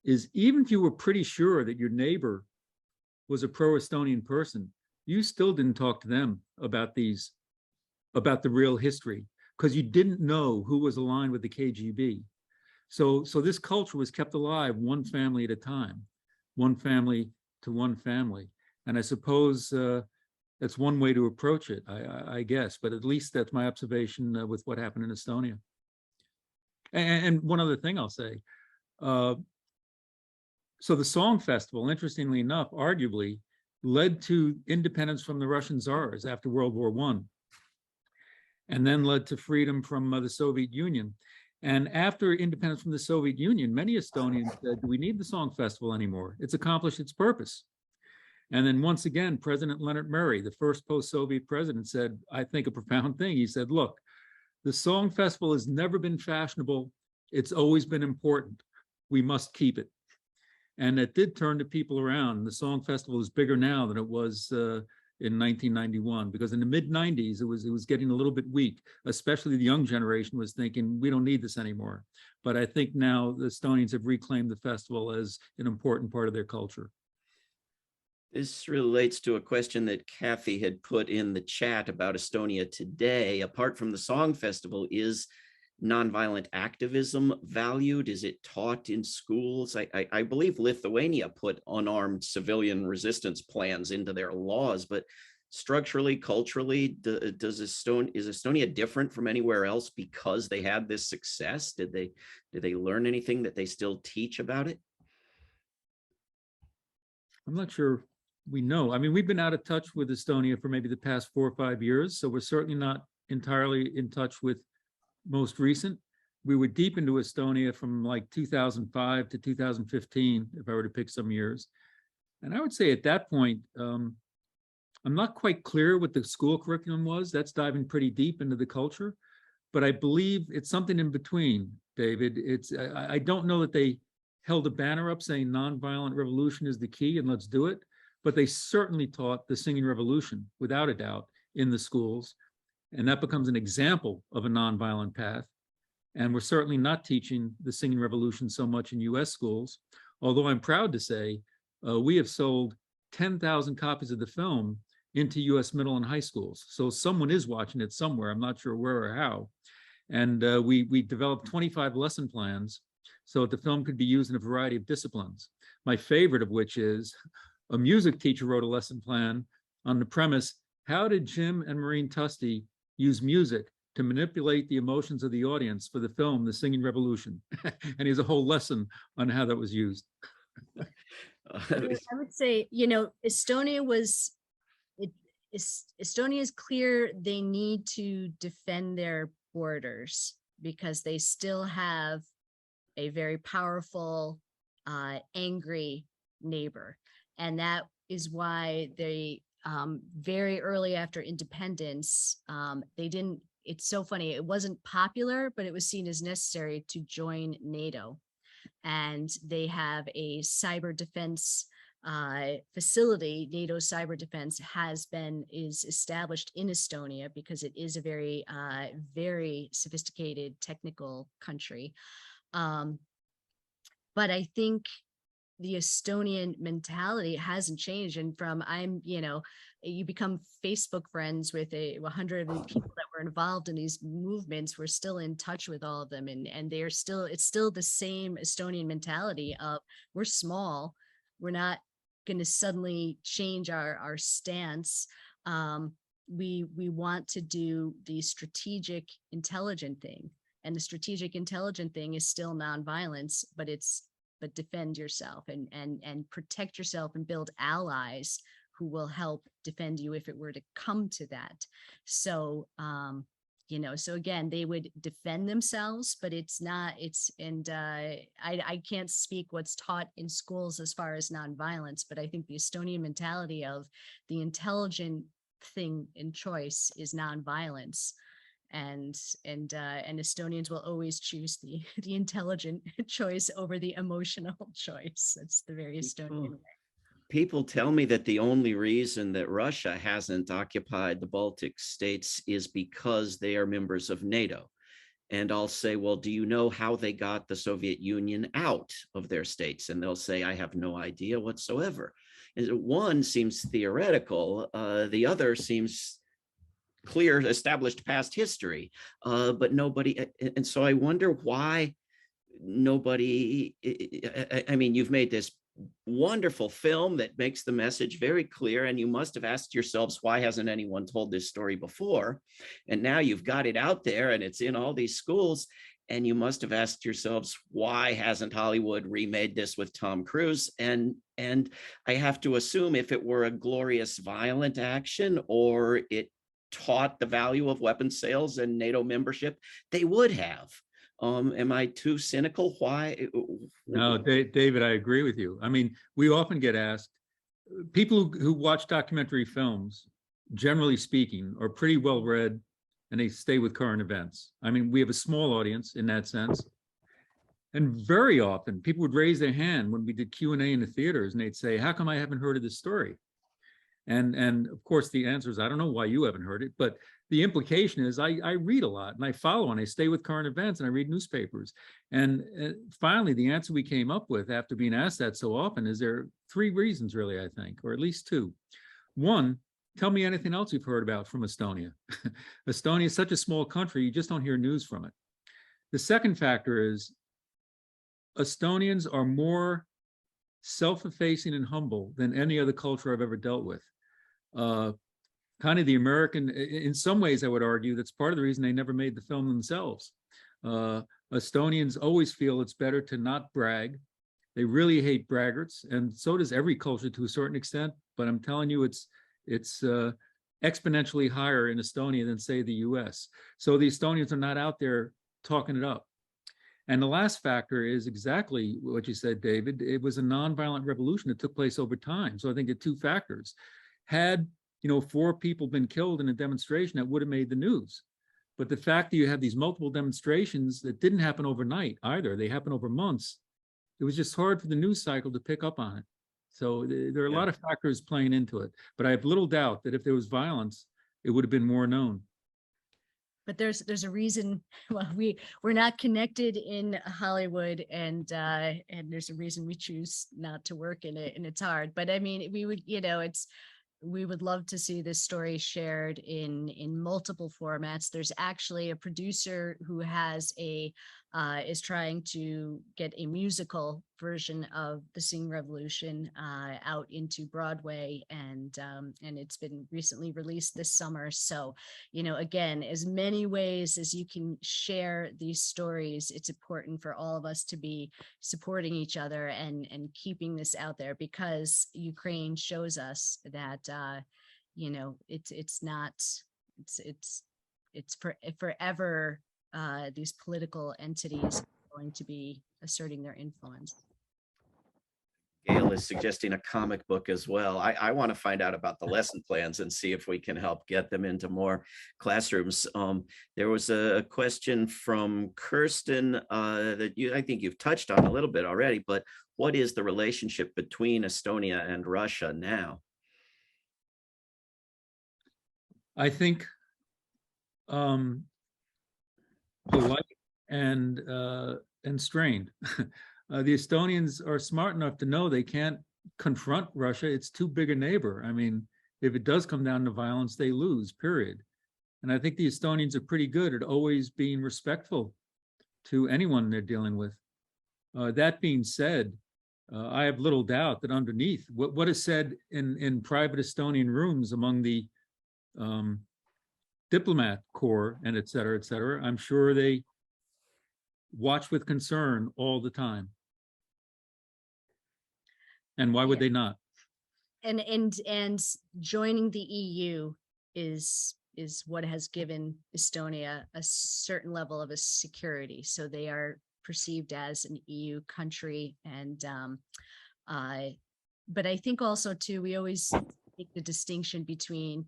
is, even if you were pretty sure that your neighbor was a pro-Estonian person, you still didn't talk to them about the real history, because you didn't know who was aligned with the KGB. So this culture was kept alive one family at a time, one family to one family. And I suppose that's one way to approach it, I guess, but at least that's my observation with what happened in Estonia. And one other thing I'll say, so the Song Festival, interestingly enough, arguably led to independence from the Russian Tsars after World War I, and then led to freedom from the Soviet Union. And after independence from the Soviet Union, many Estonians said, do we need the Song Festival anymore? It's accomplished its purpose. And then once again, President Leonard Murray, the first post-Soviet president, said, I think, a profound thing. He said, look, the Song Festival has never been fashionable. It's always been important. We must keep it. And it did turn the people around. The Song Festival is bigger now than it was in 1991, because in the mid-90s, it was getting a little bit weak, especially the young generation was thinking, we don't need this anymore. But I think now the Estonians have reclaimed the festival as an important part of their culture. This relates to a question that Kathy had put in the chat about Estonia today. Apart from the Song Festival, is nonviolent activism valued? Is it taught in schools? I believe Lithuania put unarmed civilian resistance plans into their laws, but structurally, culturally, is Estonia different from anywhere else because they had this success? Did they learn anything that they still teach about it? I'm not sure we know. I mean, we've been out of touch with Estonia for maybe the past 4 or 5 years, so we're certainly not entirely in touch with most recent. We were deep into Estonia from like 2005 to 2015, if I were to pick some years. And I would say at that point, I'm not quite clear what the school curriculum was. That's diving pretty deep into the culture, but I believe it's something in between, David. I don't know that they held a banner up saying nonviolent revolution is the key and let's do it, but they certainly taught the singing revolution, without a doubt, in the schools. And that becomes an example of a nonviolent path. And we're certainly not teaching the singing revolution so much in US schools, although I'm proud to say we have sold 10,000 copies of the film into US middle and high schools. So someone is watching it somewhere. I'm not sure where or how. And we developed 25 lesson plans so that the film could be used in a variety of disciplines. My favorite of which is a music teacher wrote a lesson plan on the premise, how did Jim and Maureen Tusty use music to manipulate the emotions of the audience for the film, The Singing Revolution? And he has a whole lesson on how that was used. I would say, you know, Estonia is clear they need to defend their borders because they still have a very powerful, angry neighbor. And that is why they, very early after independence, they didn't, it's so funny, it wasn't popular, but it was seen as necessary to join NATO. And they have a cyber defense facility. NATO cyber defense is established in Estonia because it is a very, very sophisticated technical country. But I think the Estonian mentality hasn't changed. And you become Facebook friends with 100 of the people that were involved in these movements. We're still in touch with all of them. And it's still the same Estonian mentality of we're small. We're not going to suddenly change our stance. We want to do the strategic intelligent thing. And the strategic intelligent thing is still nonviolence, but defend yourself and protect yourself and build allies who will help defend you if it were to come to that. So, so again, they would defend themselves, but I can't speak what's taught in schools as far as nonviolence, but I think the Estonian mentality of the intelligent thing in choice is nonviolence. And Estonians will always choose the intelligent choice over the emotional choice. That's the very Estonian way. People tell me that the only reason that Russia hasn't occupied the Baltic states is because they are members of NATO. And I'll say, well, do you know how they got the Soviet Union out of their states? And they'll say, I have no idea whatsoever. And one seems theoretical, the other seems clear, established past history, but nobody. And so I wonder why nobody, I mean, you've made this wonderful film that makes the message very clear, and you must have asked yourselves, why hasn't anyone told this story before? And now you've got it out there and it's in all these schools, and you must have asked yourselves, why hasn't Hollywood remade this with Tom Cruise? And I have to assume if it were a glorious violent action or it taught the value of weapons sales and NATO membership, they would have. Am I too cynical? Why? No, David, I agree with you. I mean, we often get asked, people who watch documentary films, generally speaking, are pretty well read and they stay with current events. I mean, we have a small audience in that sense. And very often people would raise their hand when we did Q&A in the theaters and they'd say, how come I haven't heard of this story? And of course, the answer is, I don't know why you haven't heard it, but the implication is I read a lot and I follow and I stay with current events and I read newspapers. And finally, the answer we came up with after being asked that so often is there are 3 reasons really, I think, or at least 2. One, tell me anything else you've heard about from Estonia. Estonia is such a small country, you just don't hear news from it. The second factor is Estonians are more self-effacing and humble than any other culture I've ever dealt with. Kind of the American, in some ways, I would argue that's part of the reason they never made the film themselves. Estonians always feel it's better to not brag. They really hate braggarts, and so does every culture to a certain extent. But I'm telling you, it's exponentially higher in Estonia than, say, the US. So the Estonians are not out there talking it up. And the last factor is exactly what you said, David. It was a nonviolent revolution that took place over time. So I think the 2 factors. Had 4 people been killed in a demonstration, that would have made the news. But the fact that you have these multiple demonstrations that didn't happen overnight either, they happened over months, it was just hard for the news cycle to pick up on it. So there are a lot of factors playing into it. But I have little doubt that if there was violence, it would have been more known. But there's a reason. Well, we're not connected in Hollywood, and there's a reason we choose not to work in it, and it's hard. But I mean, we would, we would love to see this story shared in multiple formats. There's actually a producer who has is trying to get a musical version of The Singing Revolution out into Broadway, and it's been recently released this summer. So, again, as many ways as you can share these stories, it's important for all of us to be supporting each other and keeping this out there, because Ukraine shows us that it's forever these political entities are going to be asserting their influence. Gail is suggesting a comic book as well. I want to find out about the lesson plans and see if we can help get them into more classrooms. There was a question from Kirsten that I think you've touched on a little bit already, but what is the relationship between Estonia and Russia now? I think polite and strained. The Estonians are smart enough to know they can't confront Russia. It's too big a neighbor. I mean, if it does come down to violence, they lose, period. And I think the Estonians are pretty good at always being respectful to anyone they're dealing with. That being said, I have little doubt that underneath what is said in private Estonian rooms among the diplomat corps and et cetera, I'm sure they watch with concern all the time. And why would they not? And joining the EU is what has given Estonia a certain level of a security. So they are perceived as an EU country. And but I think also too, we always make the distinction between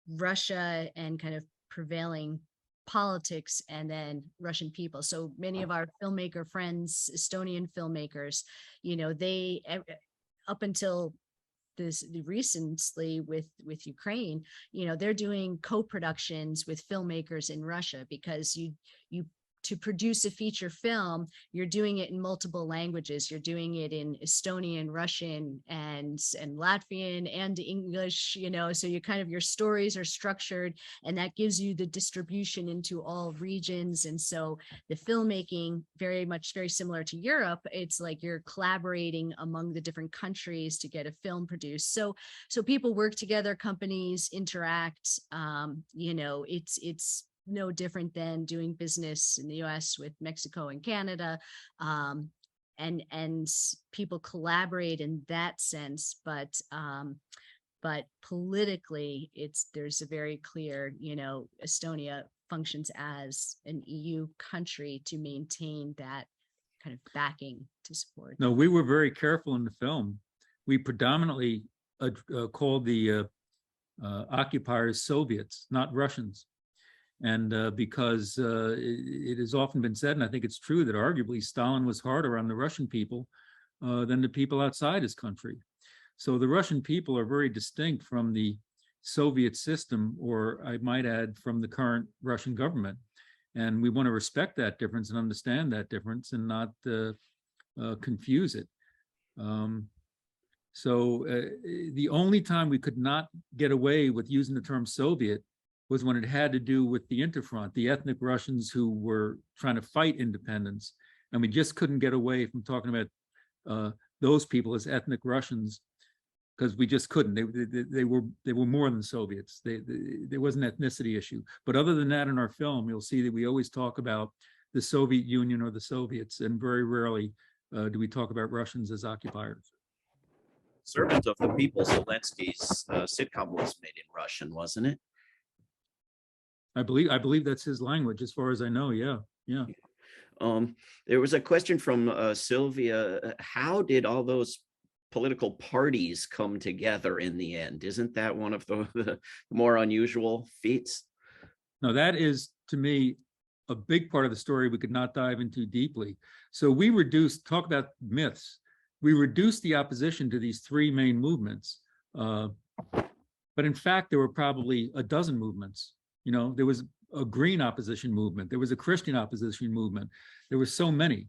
Russia and kind of prevailing politics and then Russian people. So many of our filmmaker friends, Estonian filmmakers, they up until recently with Ukraine, they're doing co-productions with filmmakers in Russia, because you to produce a feature film, you're doing it in multiple languages. You're doing it in Estonian, Russian, and Latvian and English, so your stories are structured, and that gives you the distribution into all regions. And so the filmmaking, very similar to Europe, it's like you're collaborating among the different countries to get a film produced. So people work together, companies interact, it's no different than doing business in the US with Mexico and Canada. And people collaborate in that sense, but politically there's a very clear, Estonia functions as an EU country to maintain that kind of backing to support. No, we were very careful in the film. We predominantly called the occupiers Soviets, not Russians. And because it has often been said, and I think it's true, that arguably Stalin was harder on the Russian people than the people outside his country. So the Russian people are very distinct from the Soviet system, or I might add, from the current Russian government. And we want to respect that difference and understand that difference and not confuse it. So the only time we could not get away with using the term Soviet was when it had to do with the Interfront, the ethnic Russians who were trying to fight independence. And we just couldn't get away from talking about those people as ethnic Russians, because we just couldn't. They were more than Soviets. There was an ethnicity issue. But other than that, in our film, you'll see that we always talk about the Soviet Union or the Soviets, and very rarely do we talk about Russians as occupiers. Servant of the People, Zelensky's sitcom was made in Russian, wasn't it? I believe that's his language, as far as I know. Yeah. There was a question from Sylvia. How did all those political parties come together in the end? Isn't that one of the more unusual feats? No, that is, to me, a big part of the story we could not dive into deeply. So we talk about myths. We reduced the opposition to these three main movements. But in fact, there were probably a dozen movements. You know, there was a green opposition movement. There was a Christian opposition movement. There were so many.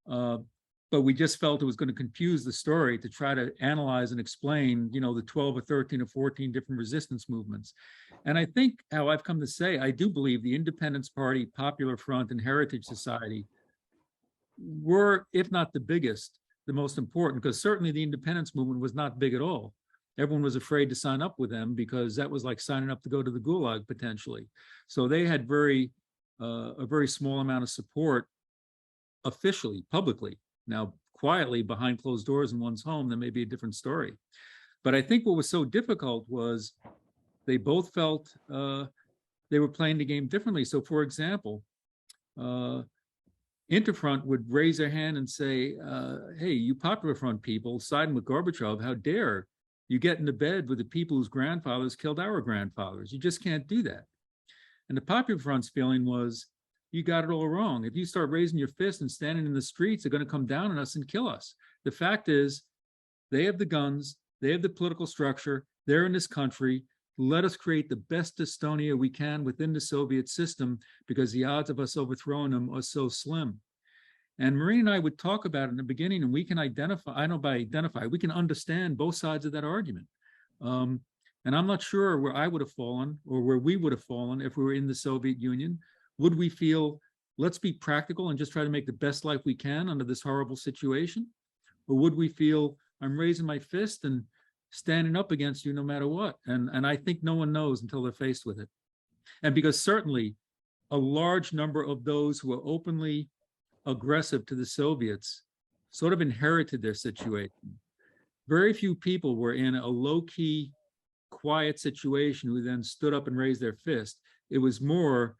But we just felt it was going to confuse the story to try to analyze and explain, you know, the 12 or 13 or 14 different resistance movements. And I think how I've come to say, I do believe the Independence Party, Popular Front, and Heritage Society were, if not the biggest, the most important, because certainly the independence movement was not big at all. Everyone was afraid to sign up with them because that was like signing up to go to the gulag potentially. So they had a very small amount of support officially, publicly. Now, quietly behind closed doors in one's home, that may be a different story. But I think what was so difficult was they both felt they were playing the game differently. So for example, Interfront would raise their hand and say, hey, you Popular Front people siding with Gorbachev, how dare you get into bed with the people whose grandfathers killed our grandfathers? You just can't do that. And the Popular Front's feeling was, you got it all wrong. If you start raising your fist and standing in the streets, they're going to come down on us and kill us. The fact is, they have the guns, they have the political structure, they're in this country. Let us create the best Estonia we can within the Soviet system, because the odds of us overthrowing them are so slim. And Maureen and I would talk about it in the beginning, and we can identify, I know by identify, we can understand both sides of that argument. And I'm not sure where I would have fallen or where we would have fallen if we were in the Soviet Union. Would we feel, let's be practical and just try to make the best life we can under this horrible situation? Or would we feel, I'm raising my fist and standing up against you no matter what? And I think no one knows until they're faced with it. And because certainly a large number of those who were openly aggressive to the Soviets sort of inherited their situation. Very few people were in a low-key, quiet situation who then stood up and raised their fist. It was more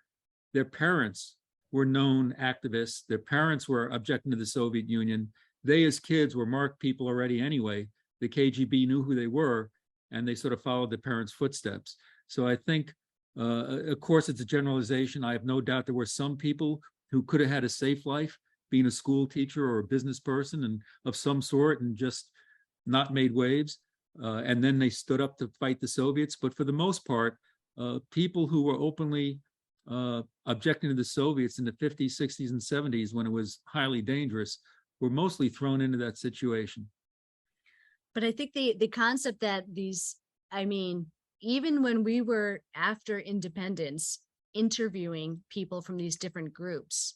their parents were known activists. Their parents were objecting to the Soviet Union. They, as kids, were marked people already anyway. The KGB knew who they were, and they sort of followed their parents' footsteps. So I think, of course, it's a generalization. I have no doubt there were some people who could have had a safe life, being a school teacher or a business person and of some sort, and just not made waves. And then they stood up to fight the Soviets. But for the most part, people who were openly objecting to the Soviets in the 50s, 60s, and 70s, when it was highly dangerous, were mostly thrown into that situation. But I think the concept that these, I mean, even when we were after independence interviewing people from these different groups,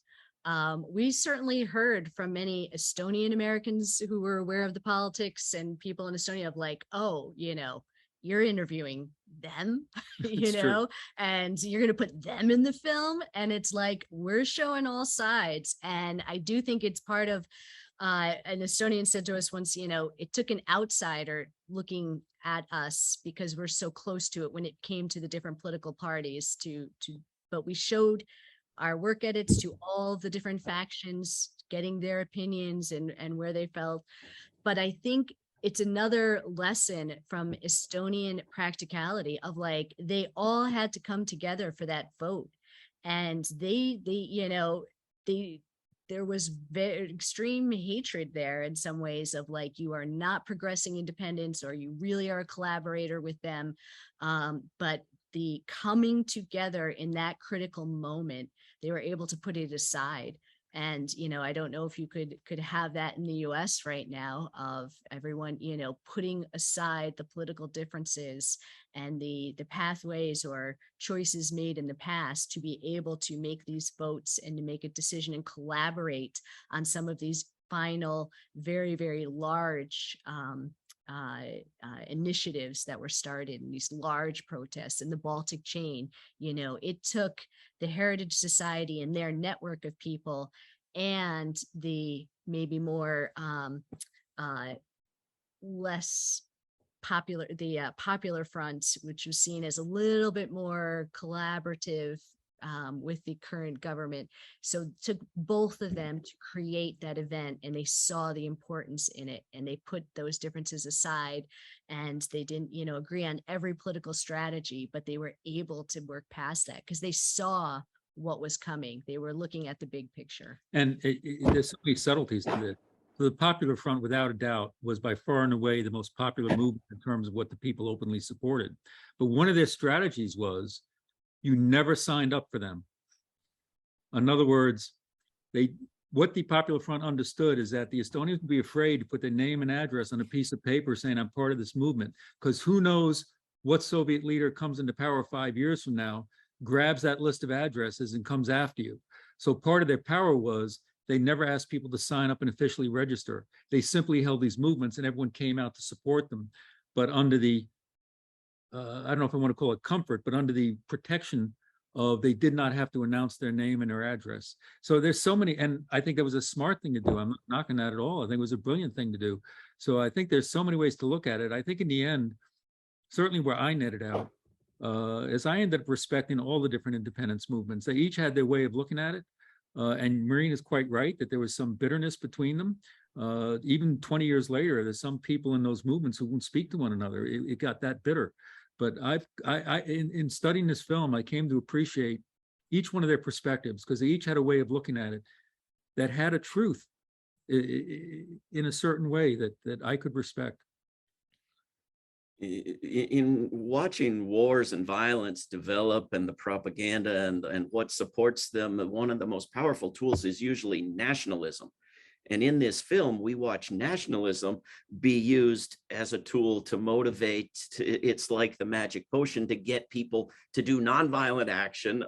we certainly heard from many Estonian Americans who were aware of the politics and people in Estonia of like, oh, you know, you're interviewing them, you know, and you're going to put them in the film. And it's like, we're showing all sides. And I do think it's part of, an Estonian said to us once, you know, it took an outsider looking at us because we're so close to it when it came to the different political parties but we showed our work edits to all the different factions, getting their opinions and where they felt. But I think it's another lesson from Estonian practicality of like, they all had to come together for that vote. And there was very extreme hatred there in some ways of like, you are not progressing independence or you really are a collaborator with them. But the coming together in that critical moment, they were able to put it aside. And, you know, I don't know if you could have that in the US right now of everyone, you know, putting aside the political differences and the pathways or choices made in the past to be able to make these votes and to make a decision and collaborate on some of these final, very, very large initiatives that were started in these large protests in the Baltic chain. You know, it took the Heritage Society and their network of people and the maybe more less popular, the Popular Front, which was seen as a little bit more collaborative with the current government. So it took both of them to create that event, and they saw the importance in it, and they put those differences aside, and they didn't, you know, agree on every political strategy, but they were able to work past that because they saw what was coming. They were looking at the big picture. And there's so many subtleties to it. the Popular Front, without a doubt, was by far and away the most popular movement in terms of what the people openly supported. But one of their strategies was you never signed up for them. In other words, what the Popular Front understood is that the Estonians would be afraid to put their name and address on a piece of paper saying, I'm part of this movement, because who knows what Soviet leader comes into power 5 years from now, grabs that list of addresses and comes after you. So part of their power was they never asked people to sign up and officially register. They simply held these movements and everyone came out to support them. But under the, I don't know if I want to call it comfort, but under the protection of they did not have to announce their name and their address. So there's so many, and I think that was a smart thing to do. I'm not knocking that at all. I think it was a brilliant thing to do. So I think there's so many ways to look at it. I think in the end, certainly where I netted out, is I ended up respecting all the different independence movements. They each had their way of looking at it. And Maureen is quite right that there was some bitterness between them. Even 20 years later, there's some people in those movements who won't speak to one another. It got that bitter. But in studying this film, I came to appreciate each one of their perspectives because they each had a way of looking at it that had a truth in a certain way that I could respect. In watching wars and violence develop and the propaganda and what supports them, one of the most powerful tools is usually nationalism. And in this film, we watch nationalism be used as a tool to motivate. It's like the magic potion to get people to do nonviolent action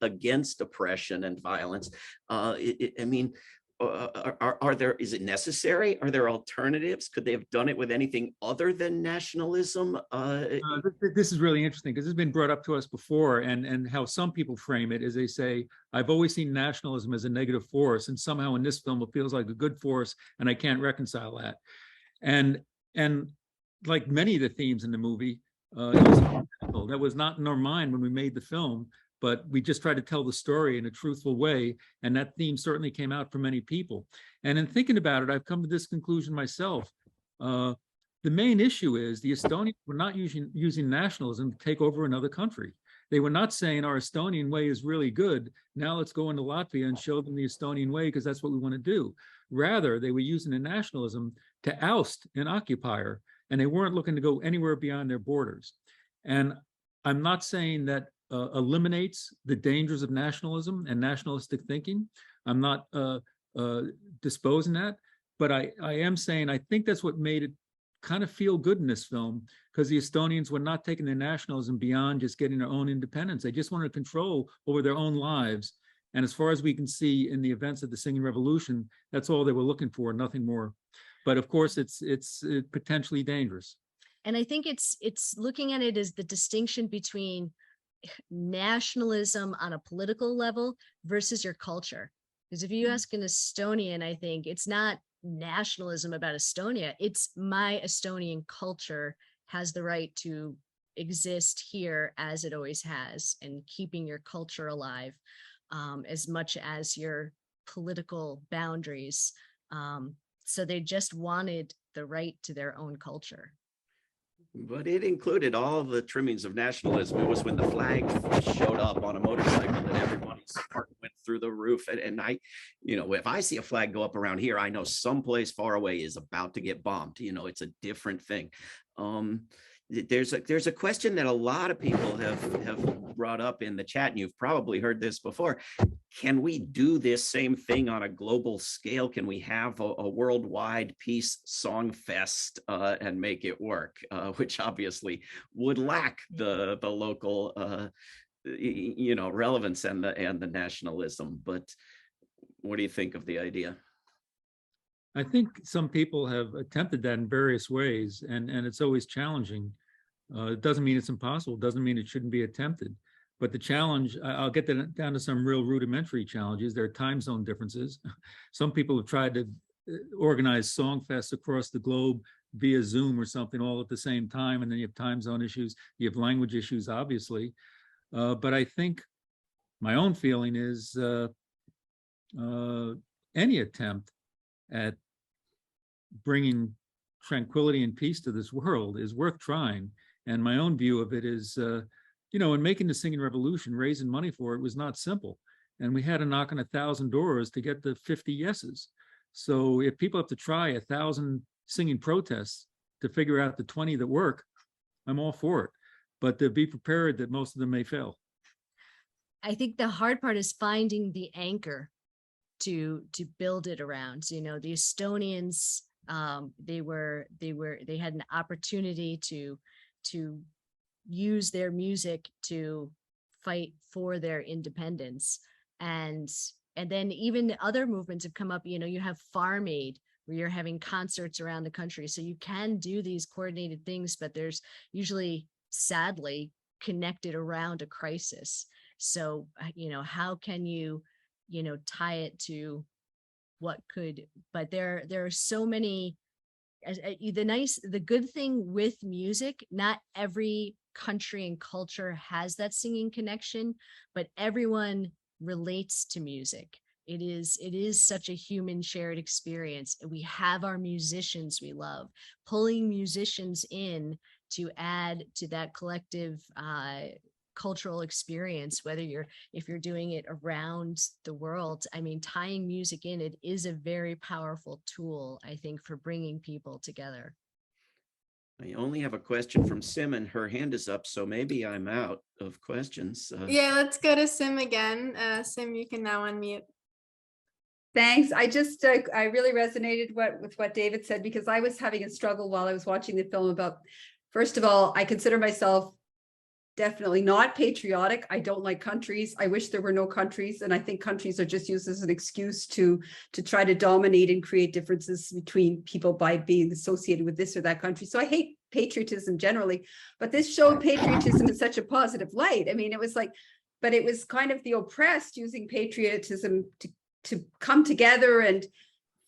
against oppression and violence. I mean, is it necessary? Are there alternatives? Could they have done it with anything other than nationalism? This is really interesting because it's been brought up to us before, and how some people frame it is they say, I've always seen nationalism as a negative force, and somehow in this film it feels like a good force, and I can't reconcile that. And like many of the themes in the movie, that was not in our mind when we made the film, but we just tried to tell the story in a truthful way. And that theme certainly came out for many people. And in thinking about it, I've come to this conclusion myself. The main issue is the Estonians were not using nationalism to take over another country. They were not saying our Estonian way is really good. Now let's go into Latvia and show them the Estonian way because that's what we want to do. Rather, they were using the nationalism to oust an occupier, and they weren't looking to go anywhere beyond their borders. And I'm not saying that eliminates the dangers of nationalism and nationalistic thinking. I'm not disposing that, but I am saying I think that's what made it kind of feel good in this film, because the Estonians were not taking their nationalism beyond just getting their own independence. They just wanted control over their own lives. And as far as we can see in the events of the Singing Revolution, that's all they were looking for, nothing more. But of course, it's potentially dangerous. And I think it's looking at it as the distinction between nationalism on a political level versus your culture. Because if you ask an Estonian, I think it's not nationalism about Estonia, it's my Estonian culture has the right to exist here as it always has, and keeping your culture alive as much as your political boundaries. So they just wanted the right to their own culture. But it included all of the trimmings of nationalism. It was when the flag showed up on a motorcycle that everybody's heart went through the roof. And I, if I see a flag go up around here, I know someplace far away is about to get bombed. It's a different thing. There's a question that a lot of people have brought up in the chat, and you've probably heard this before. Can we do this same thing on a global scale? Can we have a worldwide peace song fest and make it work? Which obviously would lack the local relevance and the nationalism. But what do you think of the idea? I think some people have attempted that in various ways, and it's always challenging. It doesn't mean it's impossible. It doesn't mean it shouldn't be attempted. But the challenge, I'll get down to some real rudimentary challenges. There are time zone differences. Some people have tried to organize song fests across the globe via Zoom or something all at the same time, and then you have time zone issues. You have language issues, obviously. But I think my own feeling is any attempt at bringing tranquility and peace to this world is worth trying. And my own view of it is, in making the Singing Revolution, raising money for it was not simple. And we had to knock on 1,000 doors to get the 50 yeses. So if people have to try 1,000 singing protests to figure out the 20 that work, I'm all for it. But to be prepared that most of them may fail. I think the hard part is finding the anchor to build it around. So, the Estonians, they had an opportunity to use their music to fight for their independence. And then even other movements have come up. You have Farm Aid, where you're having concerts around the country. So you can do these coordinated things, but there's usually, sadly, connected around a crisis. So, how can you, tie it to what could, but there are so many, the good thing with music, not every country and culture has that singing connection, but everyone relates to music. It is such a human shared experience. We have our musicians we love. Pulling musicians in to add to that collective cultural experience, if you're doing it around the world. I mean, tying music in, it is a very powerful tool, I think, for bringing people together. I only have a question from Sim, and her hand is up, so maybe I'm out of questions. Yeah, let's go to Sim again. Sim, you can now unmute. Thanks. I really resonated with what David said, because I was having a struggle while I was watching the film about, first of all, I consider myself definitely not patriotic. I don't like countries. I wish there were no countries. And I think countries are just used as an excuse to try to dominate and create differences between people by being associated with this or that country. So I hate patriotism generally, but this showed patriotism in such a positive light. I mean, it was like, but it was kind of the oppressed using patriotism to come together and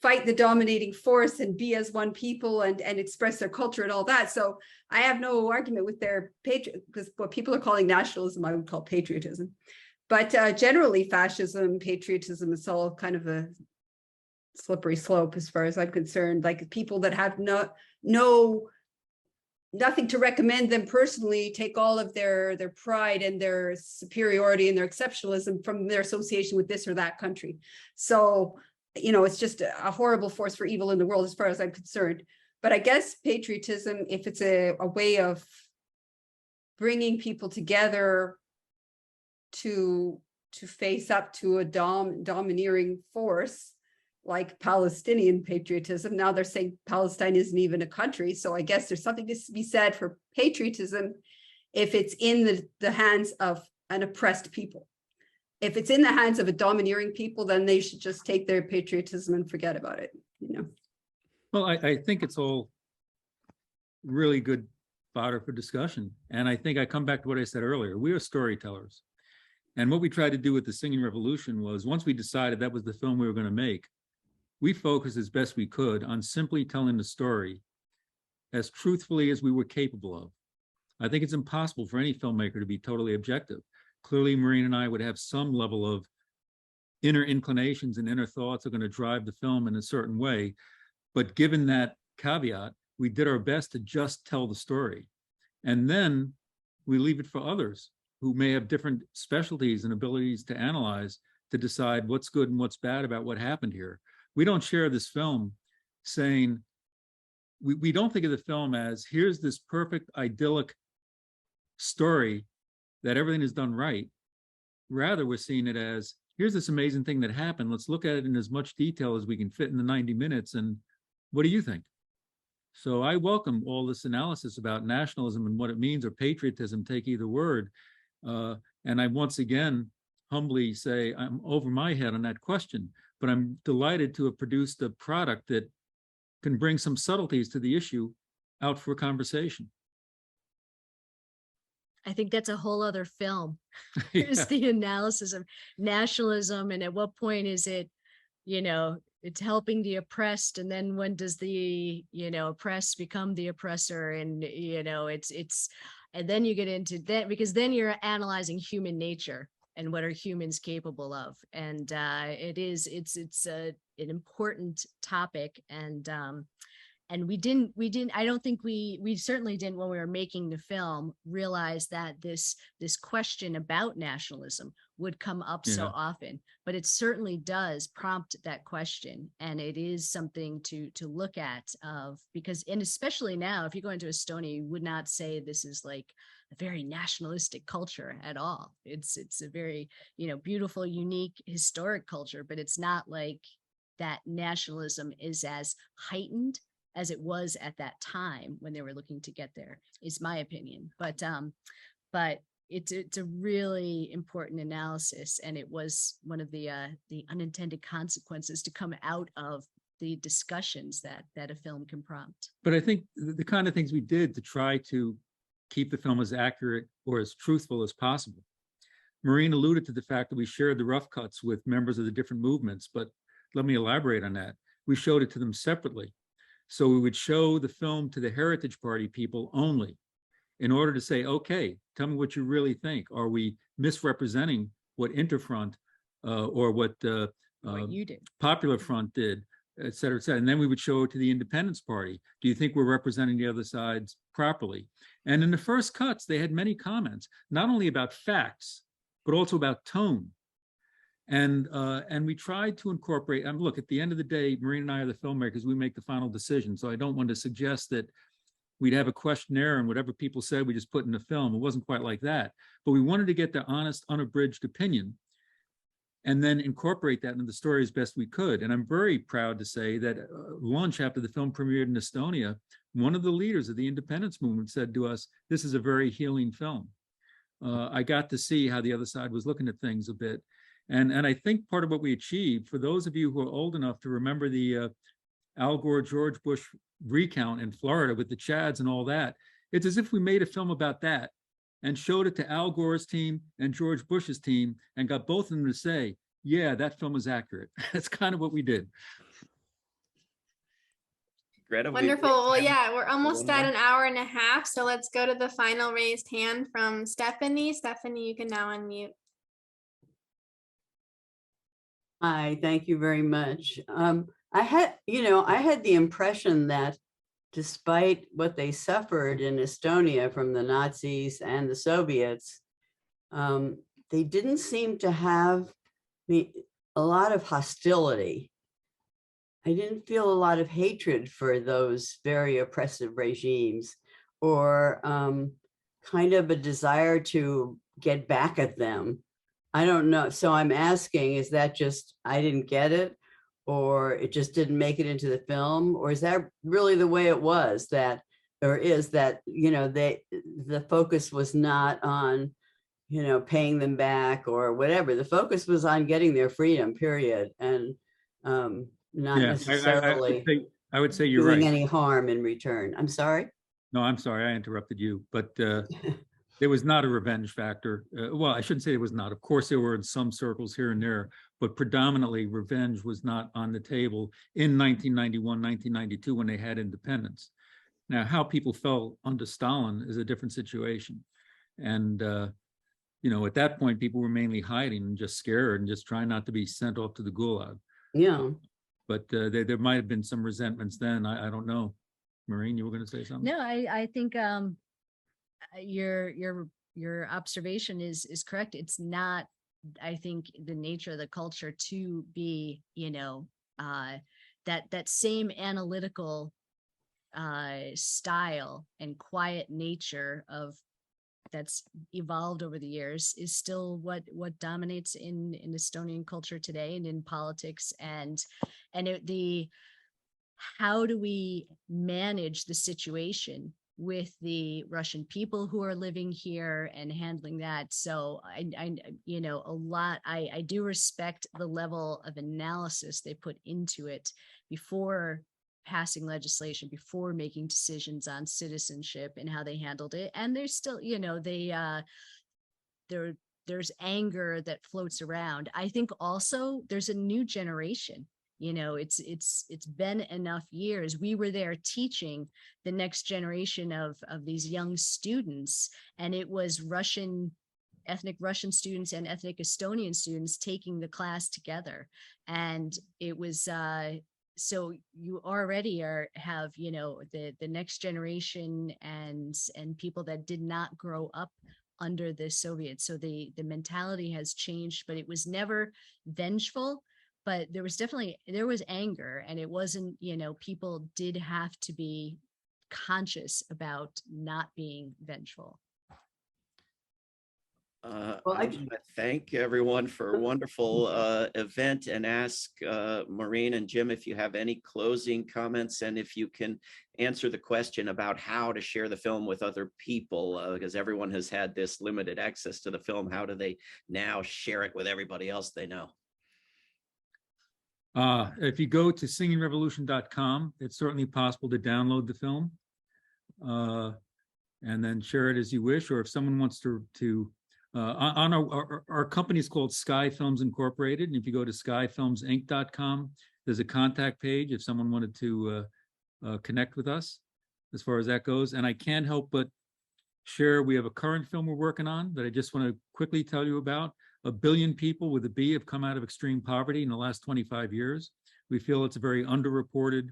fight the dominating force and be as one people and express their culture and all that. So I have no argument with their because what people are calling nationalism, I would call patriotism. But generally fascism, patriotism, is all kind of a slippery slope as far as I'm concerned. Like people that have nothing to recommend them personally take all of their pride and their superiority and their exceptionalism from their association with this or that country. So it's just a horrible force for evil in the world as far as I'm concerned. But I guess patriotism, if it's a way of bringing people together to face up to a domineering force like Palestinian patriotism. Now they're saying Palestine isn't even a country. So I guess there's something to be said for patriotism if it's in the hands of an oppressed people. If it's in the hands of a domineering people, then they should just take their patriotism and forget about it. Well, I think it's all really good fodder for discussion. And I think I come back to what I said earlier. We are storytellers. And what we tried to do with the Singing Revolution was, once we decided that was the film we were going to make, we focused as best we could on simply telling the story as truthfully as we were capable of. I think it's impossible for any filmmaker to be totally objective. Clearly, Maureen and I would have some level of inner inclinations and inner thoughts that are going to drive the film in a certain way. But given that caveat, we did our best to just tell the story. And then we leave it for others who may have different specialties and abilities to analyze, to decide what's good and what's bad about what happened here. We don't share this film saying, we don't think of the film as, here's this perfect, idyllic story that everything is done right. Rather, we're seeing it as, here's this amazing thing that happened. Let's look at it in as much detail as we can fit in the 90 minutes. And what do you think? So I welcome all this analysis about nationalism and what it means, or patriotism, take either word. And I once again humbly say I'm over my head on that question, but I'm delighted to have produced a product that can bring some subtleties to the issue out for conversation. I think that's a whole other film. Yeah. There's the analysis of nationalism, and at what point is it, it's helping the oppressed, and then when does the, oppressed become the oppressor? And, it's, and then you get into that, because then you're analyzing human nature and what are humans capable of. And it's an important topic. And we I don't think we certainly didn't, when we were making the film, realize that this question about nationalism would come up so Yeah. often, but it certainly does prompt that question. And it is something to look at because, and especially now, if you go into Estonia, you would not say this is like a very nationalistic culture at all. It's a very, beautiful, unique, historic culture, but it's not like that nationalism is as heightened as it was at that time when they were looking to get there, is my opinion. But it's a really important analysis, and it was one of the unintended consequences to come out of the discussions that a film can prompt. But I think the kind of things we did to try to keep the film as accurate or as truthful as possible. Maureen alluded to the fact that we shared the rough cuts with members of the different movements, but let me elaborate on that. We showed it to them separately. So we would show the film to the Heritage Party people only in order to say, okay, tell me what you really think. Are we misrepresenting what Interfront or what you did. Popular Front did, et cetera, et cetera. And then we would show it to the Independence Party. Do you think we're representing the other sides properly? And in the first cuts, they had many comments, not only about facts, but also about tone. And we tried to incorporate, and look, at the end of the day, Maureen and I are the filmmakers, we make the final decision. So I don't want to suggest that we'd have a questionnaire and whatever people said, we just put in the film. It wasn't quite like that. But we wanted to get their honest, unabridged opinion and then incorporate that into the story as best we could. And I'm very proud to say that launch after the film premiered in Estonia, one of the leaders of the independence movement said to us, this is a very healing film. I got to see how the other side was looking at things a bit. And I think part of what we achieved, for those of you who are old enough to remember the Al Gore, George Bush recount in Florida with the Chads and all that, it's as if we made a film about that and showed it to Al Gore's team and George Bush's team and got both of them to say, yeah, that film is accurate. That's kind of what we did. Greta, Wonderful. Well, yeah, we're almost one at more. an hour and a half. So let's go to the final raised hand from Stephanie. Stephanie, you can now unmute. Hi, thank you very much. I had the impression that despite what they suffered in Estonia from the Nazis and the Soviets, they didn't seem to have a lot of hostility. I didn't feel a lot of hatred for those very oppressive regimes or kind of a desire to get back at them. I don't know. So I'm asking, is that just, I didn't get it, or it just didn't make it into the film? Or is that really the way it was, that, or is that, the focus was not on, paying them back or whatever. The focus was on getting their freedom, period. And not necessarily I would say you're doing right. any harm in return. I'm sorry. No, I'm sorry, I interrupted you, but there was not a revenge factor. Well, I shouldn't say it was not. Of course, there were in some circles here and there, but predominantly revenge was not on the table in 1991, 1992, when they had independence. Now, how people felt under Stalin is a different situation. And, at that point, people were mainly hiding and just scared and just trying not to be sent off to the gulag. Yeah. But there might have been some resentments then. I don't know. Maureen, you were going to say something? No, I think your observation is correct. It's not, I think, the nature of the culture to be, that same analytical style and quiet nature of that's evolved over the years is still what dominates in Estonian culture today and in politics, and how do we manage the situation with the Russian people who are living here and handling that. So I do respect the level of analysis they put into it before passing legislation, before making decisions on citizenship and how they handled it. And there's still, there's anger that floats around. I think also there's a new generation. It's been enough years. We were there teaching the next generation of these young students, and it was ethnic Russian students and ethnic Estonian students taking the class together. And it was, so you already have, the next generation and people that did not grow up under the Soviets. So the mentality has changed, but it was never vengeful. But there was anger, and it wasn't, people did have to be conscious about not being vengeful. Well, I want to thank everyone for a wonderful event, and ask Maureen and Jim if you have any closing comments, and if you can answer the question about how to share the film with other people, because everyone has had this limited access to the film. How do they now share it with everybody else they know? If you go to singingrevolution.com, it's certainly possible to download the film and then share it as you wish. Or if someone wants to on our company is called Sky Films Incorporated. And if you go to skyfilmsinc.com, there's a contact page if someone wanted to connect with us as far as that goes. And I can't help but share, we have a current film we're working on that I just want to quickly tell you about. 1 billion people with a B have come out of extreme poverty in the last 25 years. We feel it's a very underreported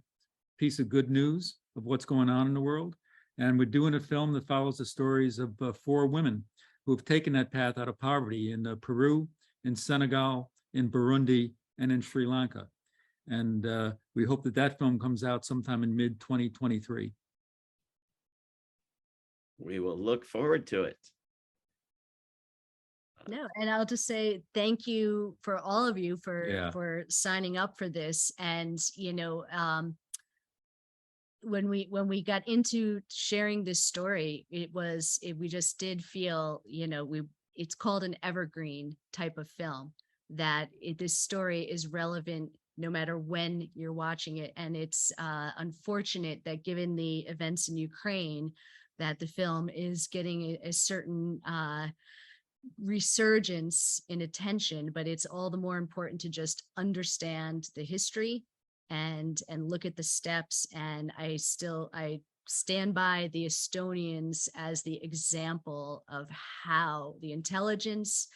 piece of good news of what's going on in the world. And we're doing a film that follows the stories of 4 women who have taken that path out of poverty in Peru, in Senegal, in Burundi, and in Sri Lanka. And we hope that film comes out sometime in mid-2023. We will look forward to it. No, and I'll just say thank you for all of you for signing up for this. And when we got into sharing this story, we just did feel, it's called an evergreen type of film, that this story is relevant no matter when you're watching it. And it's unfortunate that given the events in Ukraine, that the film is getting a certain resurgence in attention, but it's all the more important to just understand the history and look at the steps. And I stand by the Estonians as the example of how the intelligence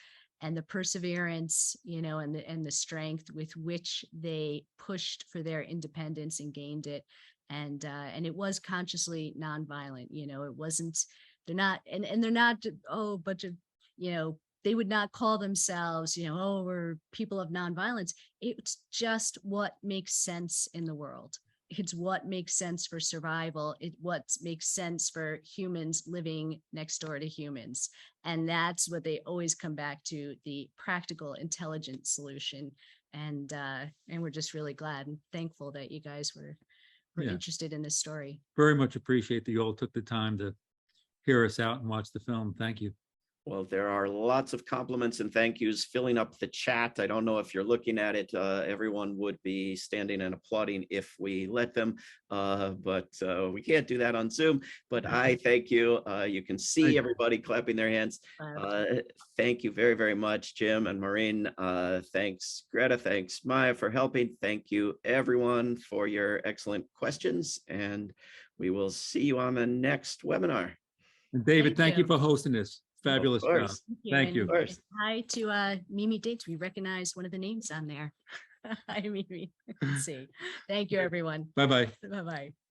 and the perseverance, and the strength with which they pushed for their independence and gained it. And it was consciously nonviolent. It wasn't, they're not a bunch of, they would not call themselves, we're people of nonviolence. It's just what makes sense in the world. It's what makes sense for survival. What makes sense for humans living next door to humans. And that's what they always come back to, the practical, intelligent solution. And we're just really glad and thankful that you guys were interested in this story. Very much appreciate that you all took the time to hear us out and watch the film. Thank you. Well, there are lots of compliments and thank yous filling up the chat. I don't know if you're looking at it. Everyone would be standing and applauding if we let them, but we can't do that on Zoom. But I thank you. You can see everybody clapping their hands. Thank you very, very much, Jim and Maureen. Thanks, Greta. Thanks, Maya, for helping. Thank you, everyone, for your excellent questions. And we will see you on the next webinar. And David, thank you for hosting this. Fabulous job. Thank you. And hi to Mimi Dates. We recognize one of the names on there. Hi, Mimi. Let's see. Thank you, everyone. Bye-bye. Bye-bye.